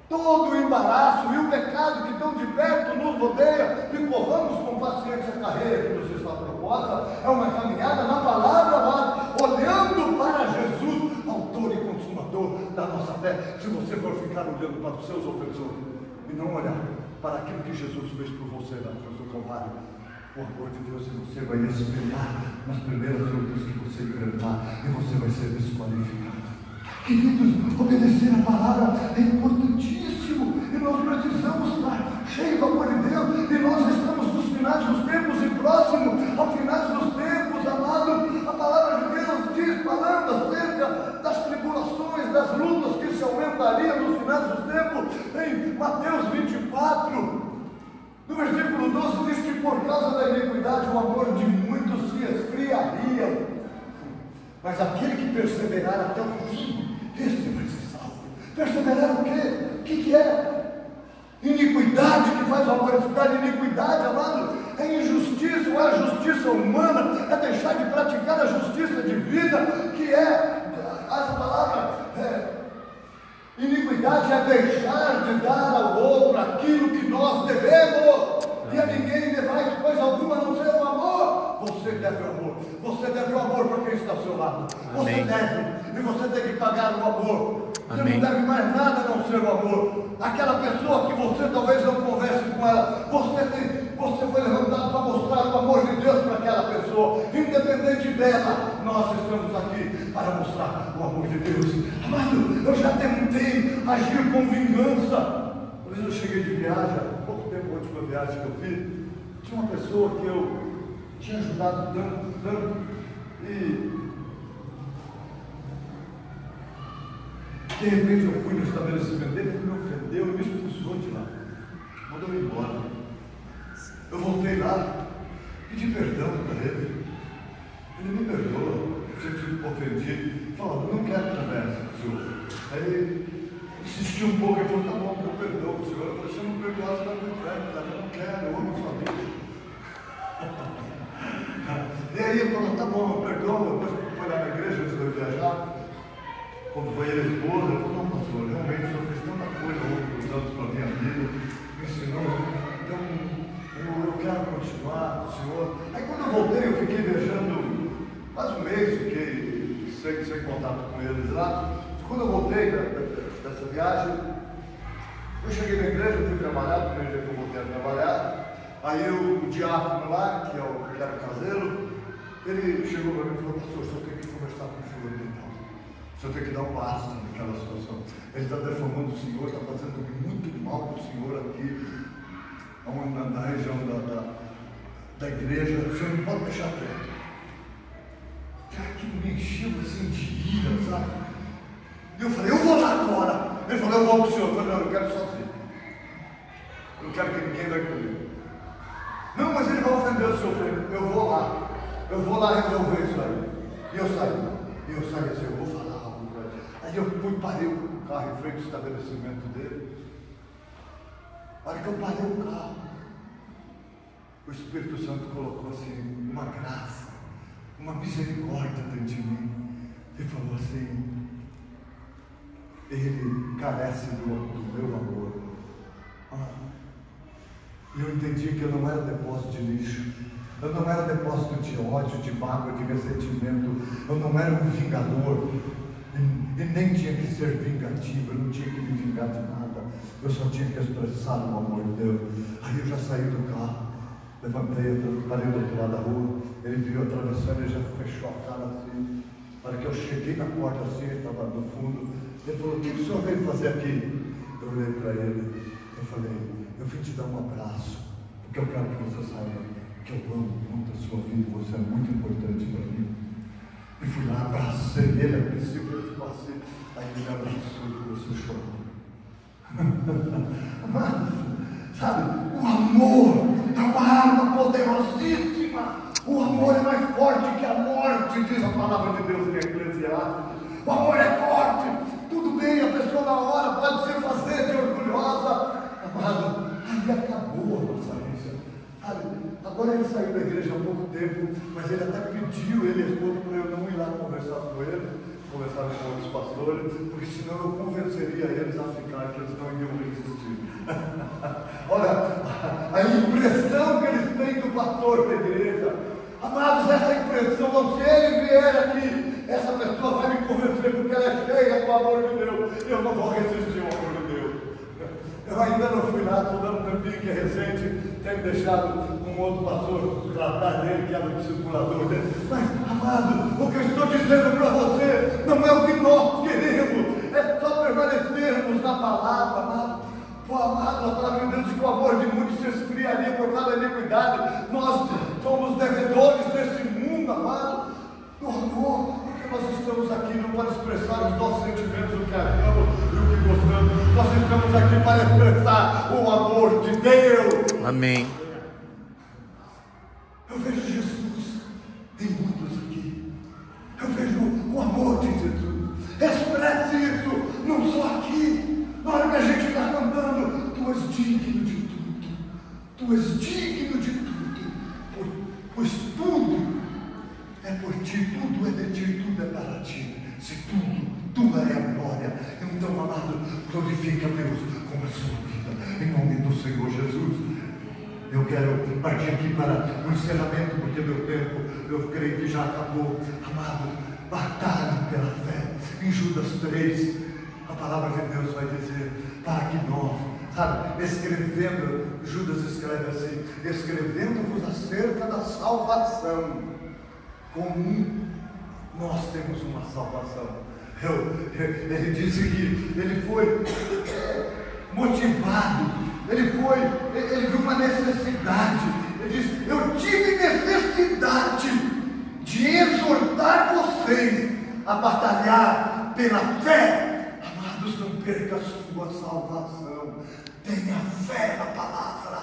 todo o embaraço e o pecado que tão de perto nos rodeia e corramos com paciência a carreira que nos está proposta. É uma caminhada na palavra, amado, olhando para Jesus, autor e consumador da nossa fé. Se você for ficar olhando para os seus ofensores e não olhar para aquilo que Jesus fez por você na cruz do Calvário, o amor de Deus, e você vai espelhar nas primeiras lutas que você enfrentar, e você vai ser desqualificado. Queridos, obedecer a palavra é importantíssimo, e nós precisamos estar cheios do amor de Deus, e nós estamos nos finais dos tempos e próximo ao finais dos tempos, amado. A palavra de Deus diz, falando acerca das tribulações, das lutas que se aumentariam nos finais dos tempos, em Mateus 24, no versículo 12, diz que por causa da iniquidade o amor de muitos se esfriaria, mas aquele que perseverar até o fim, esse vai ser salvo. Perseverar o quê? O que é? Iniquidade que faz o amor esfriar. Iniquidade, amado, é injustiça, ou é a justiça humana, é deixar de praticar a justiça de vida, que é, essa palavra, iniquidade é deixar de dar ao outro aquilo que nós devemos, e a ninguém devais coisa alguma a não ser o amor. Você deve o amor, você deve o amor para quem está ao seu lado. Amém. Você deve, e você tem que pagar o amor. Você Amém. Não deve mais nada a não ser o amor. Aquela pessoa que você talvez não converse com ela, você foi levantado para mostrar o amor de Deus para aquela pessoa, independente dela. Nós estamos aqui para mostrar o amor de Deus. Amado, eu já tentei agir com vingança. Uma vez eu cheguei de viagem, há pouco tempo, a última viagem que eu fiz, tinha uma pessoa que eu tinha ajudado tanto, e de repente eu fui no estabelecimento dele, ele me ofendeu e me expulsou de lá, mandou eu ir embora. Eu voltei lá, pedi perdão para ele me perdoa, eu tinha ofendido, falou, não quero conversa com o senhor. Aí ele insistiu um pouco, ele falou, tá bom, eu perdoo o senhor. Eu falei, se eu não perdoar, você vai para o inferno, eu não quero, eu amo sua vida. E aí ele falou, tá bom, eu perdoo. Depois foi lá na igreja antes de eu viajar, quando foi ele a esposa, ele falou, não, pastor, realmente o senhor fez tanta coisa ao longo dos anos para a minha vida, me ensinou, então eu quero continuar com o senhor. Aí quando eu voltei, eu fiquei viajando quase um mês, fiquei sem contato com eles lá. Quando eu voltei dessa viagem, eu cheguei na igreja, fui trabalhar, no primeiro dia que eu voltei a trabalhar. Aí o diácono lá, que era o caseiro, ele chegou para mim e falou, pastor, o senhor tem que conversar com o fulano e tal. O senhor tem que dar um basta naquela situação. Ele está defamando o senhor, está fazendo muito mal para o senhor aqui, na região da igreja. O senhor não pode deixar quieto. Aquilo me encheu assim de ira, sabe? E eu falei, eu vou lá agora. Ele falou, eu vou com o senhor. Eu falei, não, eu quero sozinho. Eu não quero que ninguém vai comigo. Não, mas ele vai ofender o senhor. Eu vou lá resolver isso aí. E eu saí assim, eu vou falar algo para ele. Aí eu fui, parei o carro em frente ao estabelecimento dele. A hora que eu parei o carro, o Espírito Santo colocou assim, uma graça, uma misericórdia dentro de mim. Ele falou assim, ele carece do meu amor. E eu entendi que eu não era depósito de lixo, eu não era depósito de ódio, de mágoa, de ressentimento, eu não era um vingador, e nem tinha que ser vingativo, eu não tinha que me vingar de nada, eu só tinha que expressar o amor de Deus. Aí eu já saí do carro, levantei, parei do outro lado da rua, ele viu atravessando, ele já fechou a cara assim. Na hora que eu cheguei na porta assim, ele estava no fundo, ele falou, o que o senhor veio fazer aqui? Eu olhei para ele, eu falei, eu vim te dar um abraço, porque eu quero que você saiba que eu amo muito a sua vida, você é muito importante para mim. E fui lá, abracei ele, a princípio ele ficou assim, aí ele me abraçou e começou a chorar. Mas, sabe, o amor é uma arma poderosíssima. O amor é mais forte que a morte, diz a palavra de Deus em Eclesiastes. O amor é forte. Tudo bem, a pessoa na hora pode se fazer de orgulhosa, amado, aí acabou a nossa vida, sabe? Agora ele saiu da igreja há pouco tempo, mas ele até pediu, ele e a esposa, para eu não ir lá conversar com ele, conversar com outros pastores, porque senão eu convenceria eles a ficar, que eles não iriam resistir. Olha, a impressão que eles têm do pastor da igreja, amados, essa impressão, não, se ele vier aqui, essa pessoa vai me convencer porque ela é cheia do amor de Deus, eu não vou resistir ao amor de Deus. Eu ainda não fui lá, estou dando um tempinho que é recente, tem me deixado um outro pastor tratar dele, que era o discipulador dele. Mas, amado, o que eu estou dizendo para você não é o que nós queremos, é só permanecermos na palavra, amado. Pô, amado, a palavra de Deus diz que o amor de muitos se esfriaria por causa da iniquidade. Nós somos devedores desse mundo, amado. O amor, porque nós estamos aqui não para expressar os nossos sentimentos, o que amamos e o que gostamos. Nós estamos aqui para expressar o amor de Deus. Amém. Eu vejo Jesus em muitos aqui. Eu vejo o amor de Jesus. Expresse isso, não só aqui. Na hora que a gente está cantando, tu és digno de tudo. Tu és digno de tudo. Pois tudo é por ti, tudo é de ti, tudo é para ti. Se tudo, tua é a glória. Então, amado, glorifica a Deus com a sua vida. Em nome do Senhor Jesus. Eu quero partir aqui para o encerramento, porque meu tempo, eu creio que já acabou. Amado, batalhem pela fé. Em Judas 3, a palavra de Deus vai dizer, para que nós, sabe, escrevendo, Judas escreve assim, escrevendo-vos acerca da salvação comum, nós temos uma salvação. Ele diz que ele foi motivado, ele viu uma necessidade, ele diz, eu tive necessidade de exortar vocês a batalhar pela fé. Amados, não perca a sua salvação, tenha fé na palavra.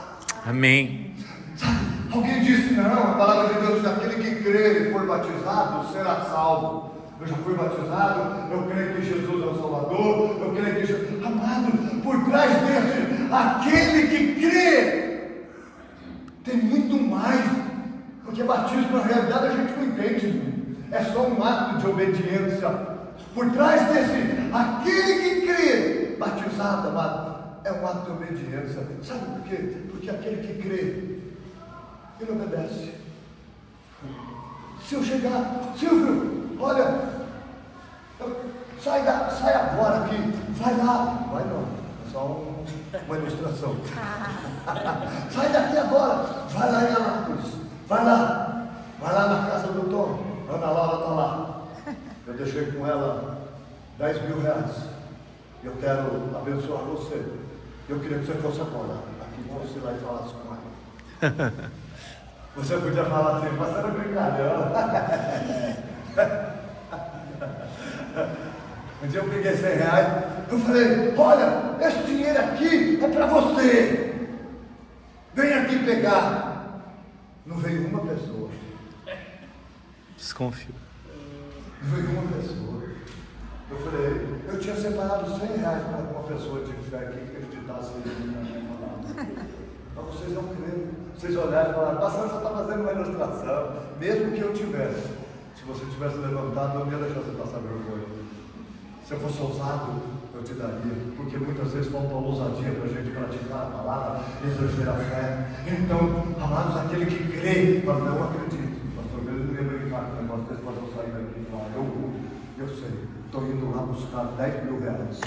Amém. Sabe, alguém disse, não, a palavra de Deus diz, aquele que crer e for batizado será salvo. Eu já fui batizado, eu creio que Jesus é o Salvador, eu creio que Jesus... Amado, por trás desse, aquele que crê, tem muito mais, porque batismo na realidade a gente não entende, é só um ato de obediência. Por trás desse, aquele que crê, batizado, amado, é um ato de obediência. Sabe por quê? Porque aquele que crê, ele obedece. Se eu chegar, Silvio, olha, sai agora aqui, vai lá, vai não, é só uma ilustração. Sai daqui agora, vai lá em Anápolis, vai lá na casa do Tom, Ana Laura está lá. Eu deixei com ela 10 mil reais. Eu quero abençoar você. Eu queria que você fosse agora, aqui fosse lá e falasse com ela. Você podia falar assim, mas era brincadeira. Um dia eu peguei 100 reais, eu falei, olha, esse dinheiro aqui é para você. Vem aqui pegar. Não veio uma pessoa. Desconfio. Não veio uma pessoa. Eu falei, eu tinha separado 100 reais para uma pessoa de fé que acreditasse em mim na minha palavra. Mas vocês não creram. Vocês olharam e falaram, pastor, você está fazendo uma ilustração. Mesmo que eu tivesse. Se você tivesse levantado, eu não ia deixar você passar vergonha. Se eu fosse ousado, eu te daria. Porque muitas vezes falta ousadia para a gente praticar a palavra, exercer a fé. Então, amados, aquele que crê, mas não acredita. Pastor, eu não ia brincar com o negócio desse, mas eu sair daqui e falar, eu sei, estou indo lá buscar 10 mil reais.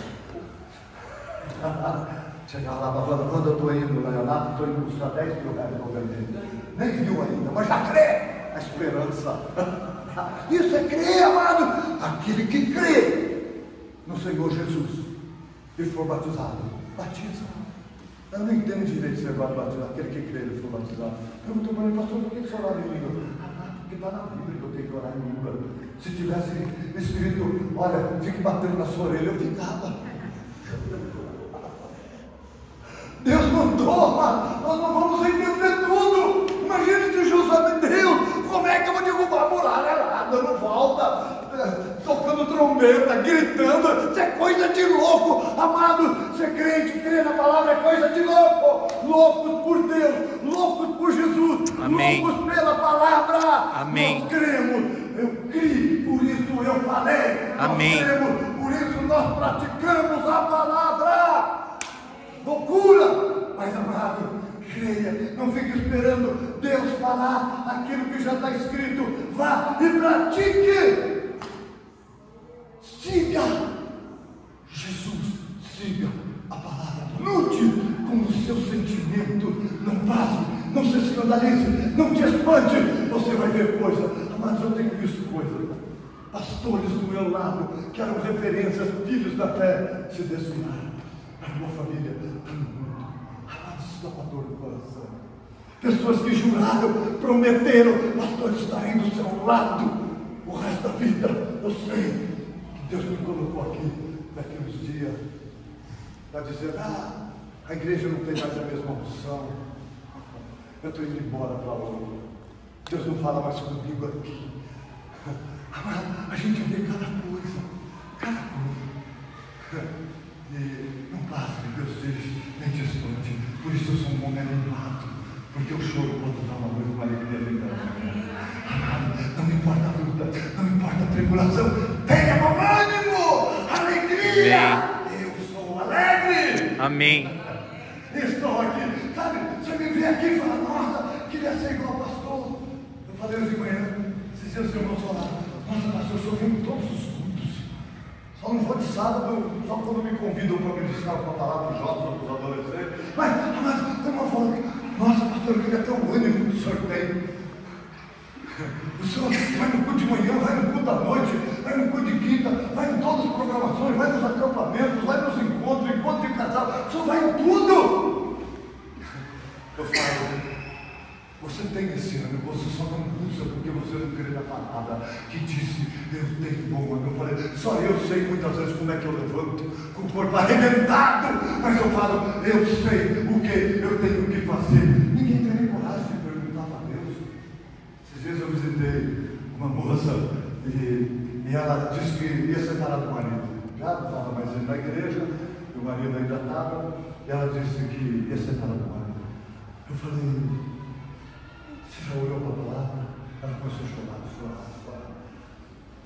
Chegar lá, quando eu estou indo lá, estou indo buscar 10 mil reais para vender. Nem viu ainda, mas já crê. A esperança. Isso é crer, amado. Aquele que crê no Senhor Jesus e for batizado, batiza. Eu não entendo direito se vai batizar. Aquele que crê e for batizado. Perguntou para mim, pastor, por que você ora em língua? Porque está na Bíblia que eu tenho que orar em língua. Se tivesse escrito, olha, fique batendo na sua orelha, eu ficava. Deus mandou, mas nós não vamos entender tudo. Imagine se Jesus sabe Deus, como é que eu vou derrubar a muralha lá, dando volta, tocando trombeta, gritando? Isso é coisa de louco, amado. Ser crente, crer na palavra é coisa de louco. Loucos por Deus, loucos por Jesus. Amém. Loucos pela palavra. Amém. Nós cremos, eu criei, por isso eu falei. Amém. Nós cremos, por isso nós praticamos a palavra. Loucura, mas amado, creia, não fique esperando Deus falar aquilo que já está escrito. Vá e pratique. Siga Jesus, siga a palavra. Lute com o seu sentimento, não passe não se escandalize, não te espante, você vai ver coisa. Amados, eu tenho visto coisa. Pastores do meu lado, que eram referências, filhos da fé, se desviaram. A minha família está no mundo. Amados, isso dá dor do coração. Pessoas que juraram, prometeram, pastor, estarem do seu lado o resto da vida. Eu sei que Deus me colocou aqui daqui uns dias para dizer, a igreja não tem mais a mesma unção, eu estou indo embora para outra. Deus não fala mais comigo aqui. A gente vê cada coisa. E não passa, Deus diz, nem te esconde. Por isso eu sou um homem animado, porque eu choro quando dá uma noite, uma alegria vem da manhã. Não importa a luta, não importa a tribulação, tenha bom ânimo, alegria. Amém. Eu sou alegre. Amém. Estou aqui, sabe? Você me vê aqui e fala, nossa, queria ser igual ao pastor. Eu falei hoje de manhã, esses dias os irmãos falaram, nossa, pastor, eu só venho em todos os cultos. Só não vou de sábado, só quando me convidam para ministrar uma palavra para os jovens, para os adolescentes. Mas o irmão falou, nossa, pastor, eu queria ter o ânimo que o senhor tem. O senhor vai no culto de manhã, vai no culto à noite, vai no culto de quinta, vai em todas as programações, vai nos acampamentos, vai nos encontros, encontro de casal, o senhor vai em tudo. Eu falo, você tem esse ano, você só não usa porque você não crê na palavra que disse, eu tenho bom ano. Eu falei, só eu sei muitas vezes como é que eu levanto, com o corpo arrebentado, mas eu falo, eu sei o que eu tenho que fazer. Ninguém tem nem coragem de perguntar para Deus. Esses dias eu visitei uma moça e ela disse que ia separar do marido. Já não estava mais indo na igreja, e o marido ainda estava, e ela disse que ia separar do marido. Eu falei, você já olhou para a palavra? Ela começou a chorar. Eu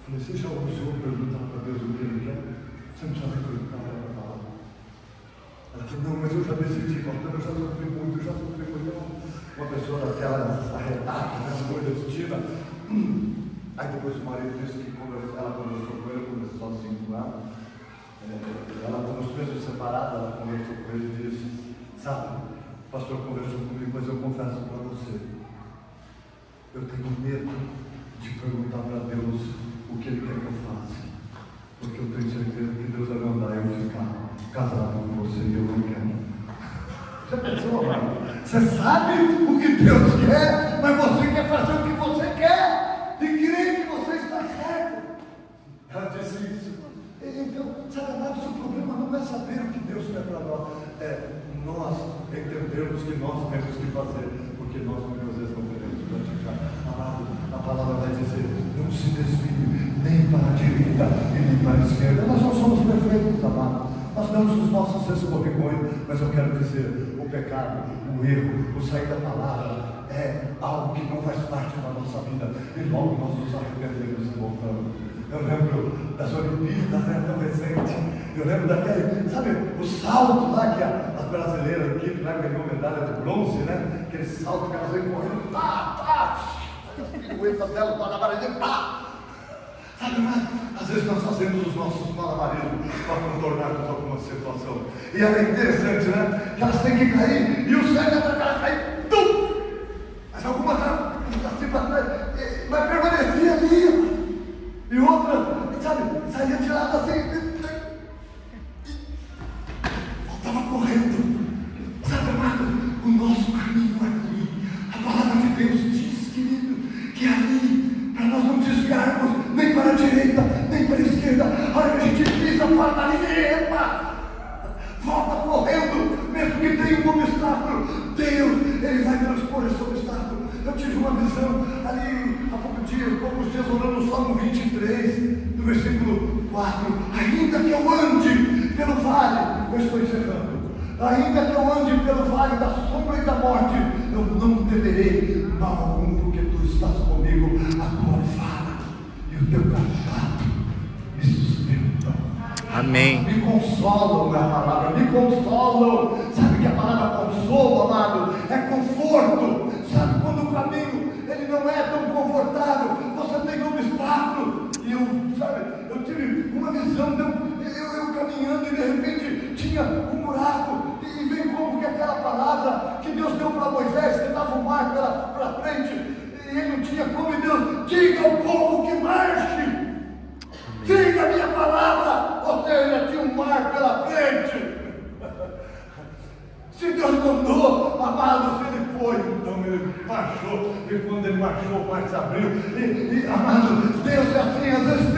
falei, você já ousou perguntar para Deus o que Ele quer? Você não precisa perguntar para a palavra. Ela falou, não, mas eu já decidi, pastor, eu já sofri muito, uma pessoa daquela arretada, né, nordestina. Aí depois o marido disse que ela conversou com ele, conversou sozinho com ela. Ela, nos meses separados, ela conversou com ele e disse, sabe, o pastor conversou comigo, mas eu confesso para você, eu tenho medo de perguntar para Deus o que Ele quer que eu faça, porque eu tenho certeza que Deus vai mandar eu ficar casado com você e eu não quero. Já pensou, amado? Você sabe o que Deus quer, mas você quer fazer o que você quer e crê que você está certo. Ela disse isso. Então, sabe, amado, o problema não é saber o que Deus quer para nós, nós entendermos que nós temos que fazer, porque nós muitas vezes não queremos praticar. Amado, a palavra vai dizer, não se desvie nem para a direita e nem para a esquerda. Nós não somos perfeitos, amado. Nós damos os nossos escorregões, mas eu quero dizer, o pecado, o erro, o sair da palavra é algo que não faz parte da nossa vida e logo nós nos arrependemos e voltamos. Eu lembro das Olimpíadas, né, tão recente. Eu lembro daquele, sabe, o salto lá que as brasileiras, a equipe lá ganhou medalha de bronze, né? Aquele salto que elas vêm correndo, as piruetas dela, malabarismo, Sabe, mas às vezes nós fazemos os nossos malabarismos para contornarmos alguma situação. E ela é interessante, né? Que elas têm que cair e o sangue para ela cair, mas algumas assim para trás, vai permanecer ali. E outra, sabe, saía de lado assim, voltava correndo. Sabe, amado, o nosso caminho é ali. A palavra de Deus diz, querido, que é ali, para nós não desviarmos nem para a direita, nem para a esquerda. A hora que a gente pisa fora da linha, volta correndo, mesmo que tenha um obstáculo. Deus, Ele vai transpor esse obstáculo. Eu tive uma visão ali há poucos dias orando o Salmo 23, no versículo 4. Ainda que eu ande pelo vale, eu estou encerrando. Ainda que eu ande pelo vale da sombra e da morte, eu não temerei mal algum, porque tu estás comigo. A tua vara e o teu cajado me sustentam. Amém. Me consolam na palavra, me consolam. Sabe que a palavra consolo, amado, é conforto. Sabe quando o caminho ele não é tão confortável, você tem obstáculo. E eu tive uma visão, eu caminhando e de repente tinha um buraco. E vem como que aquela palavra que Deus deu para Moisés, que dava um ainda tinha um mar pela frente. Se Deus mandou, amados, ele foi. Então ele marchou, e quando ele marchou, o mar se abriu. E amados, Deus é assim, às vezes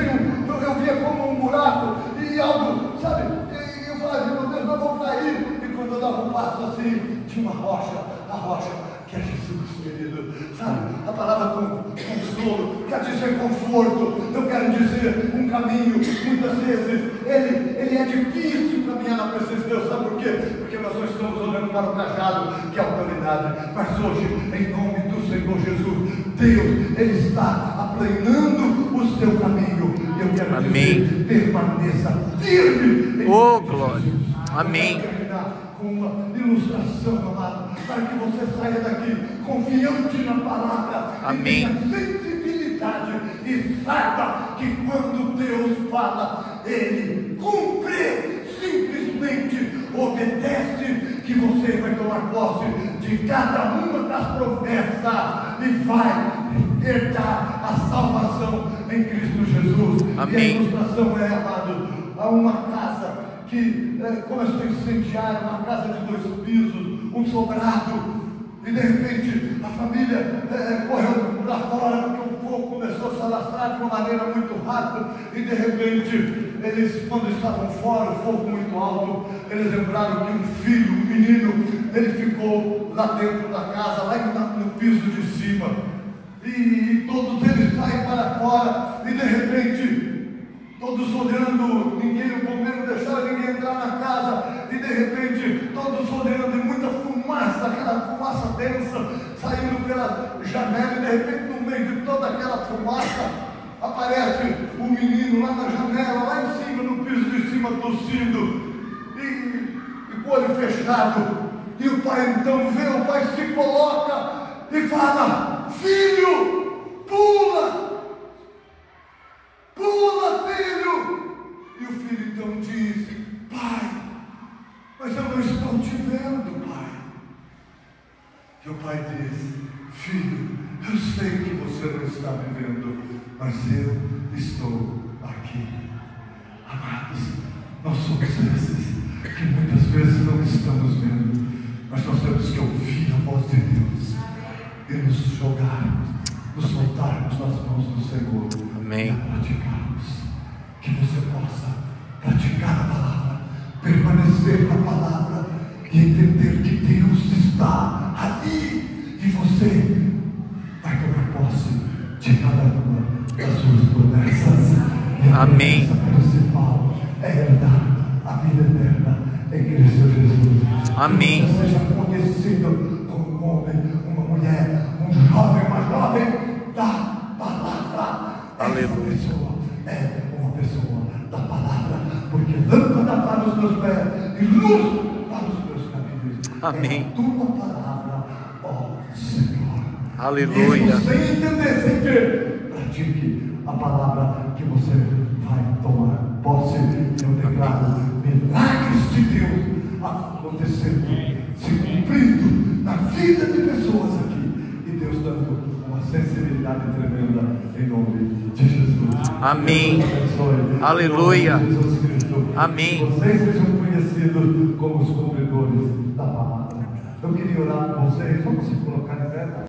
eu via como um buraco e algo, sabe? E eu falava, meu Deus, nós vamos cair. E quando eu dava um passo assim, tinha uma rocha, a rocha que é Jesus, querido, sabe? A palavra consolo quer dizer conforto, não quer dizer um caminho. Muitas vezes ele é difícil caminhar na presença de Deus, sabe por quê? Porque nós não estamos olhando para o cajado, que é a autoridade, mas hoje, em nome do Senhor Jesus, Deus, Ele está aplanando o seu caminho. Eu quero dizer, permaneça firme. Oh, glória. Amém. Com uma ilustração, amado, para que você saia daqui confiante na palavra. Amém. E tenha sensibilidade e saiba que quando Deus fala, Ele cumpre, simplesmente obedece, que você vai tomar posse de cada uma das promessas e vai herdar a salvação em Cristo Jesus. Amém. E a ilustração é, amado, a uma casa que começou a incendiar, uma casa de 2 pisos, um sobrado, e de repente a família correu para fora, porque o fogo começou a se alastrar de uma maneira muito rápida, e de repente, eles, quando estavam fora, o fogo muito alto, eles lembraram que um filho, um menino, ele ficou lá dentro da casa, lá no piso de cima, e todos eles saem para fora, e de repente, todos olhando, o bombeiro deixava ninguém entrar na casa, e de repente, todos olhando, e muita fumaça, aquela fumaça densa, saindo pela janela, e de repente, no meio de toda aquela fumaça, aparece o menino lá na janela, lá em cima, no piso de cima, tossindo, e com o olho fechado, e o pai então vê, o pai se coloca, e fala, filho, pula! Pula, filho! E o filho então diz, pai, mas eu não estou te vendo, pai. E o pai diz, filho, eu sei que você não está me vendo, mas eu estou aqui. Amados, nós somos esses que muitas vezes não estamos vendo, mas nós temos que ouvir a voz de Deus e nos jogarmos, nos soltarmos nas mãos do Senhor. Amém. Praticarmos, que você possa praticar a palavra, permanecer na palavra e entender que Deus está ali e você vai tomar posse de cada uma das suas promessas. Amém. A promessa principal é herdar a vida eterna em Cristo Jesus. Amém. Que você seja conhecido como um homem, uma mulher, um jovem, uma jovem da palavra. Aleluia. Essa pessoa é uma pessoa da palavra, porque lâmpada para os meus pés e luz para os meus caminhos. Amém. É a tua palavra, ó Senhor. Aleluia. Mesmo sem entender, sem ver, pratique a palavra que você vai tomar posse. Eu declaro milagres de Deus acontecendo, se cumprindo na vida de pessoas aqui, e Deus dando uma sensibilidade tremenda em nome de Jesus. Amém. Aleluia. Jesus Cristo. Amém. Vocês sejam conhecidos como os cumpridores da palavra. Eu queria orar com vocês. Vamos se colocar em pé.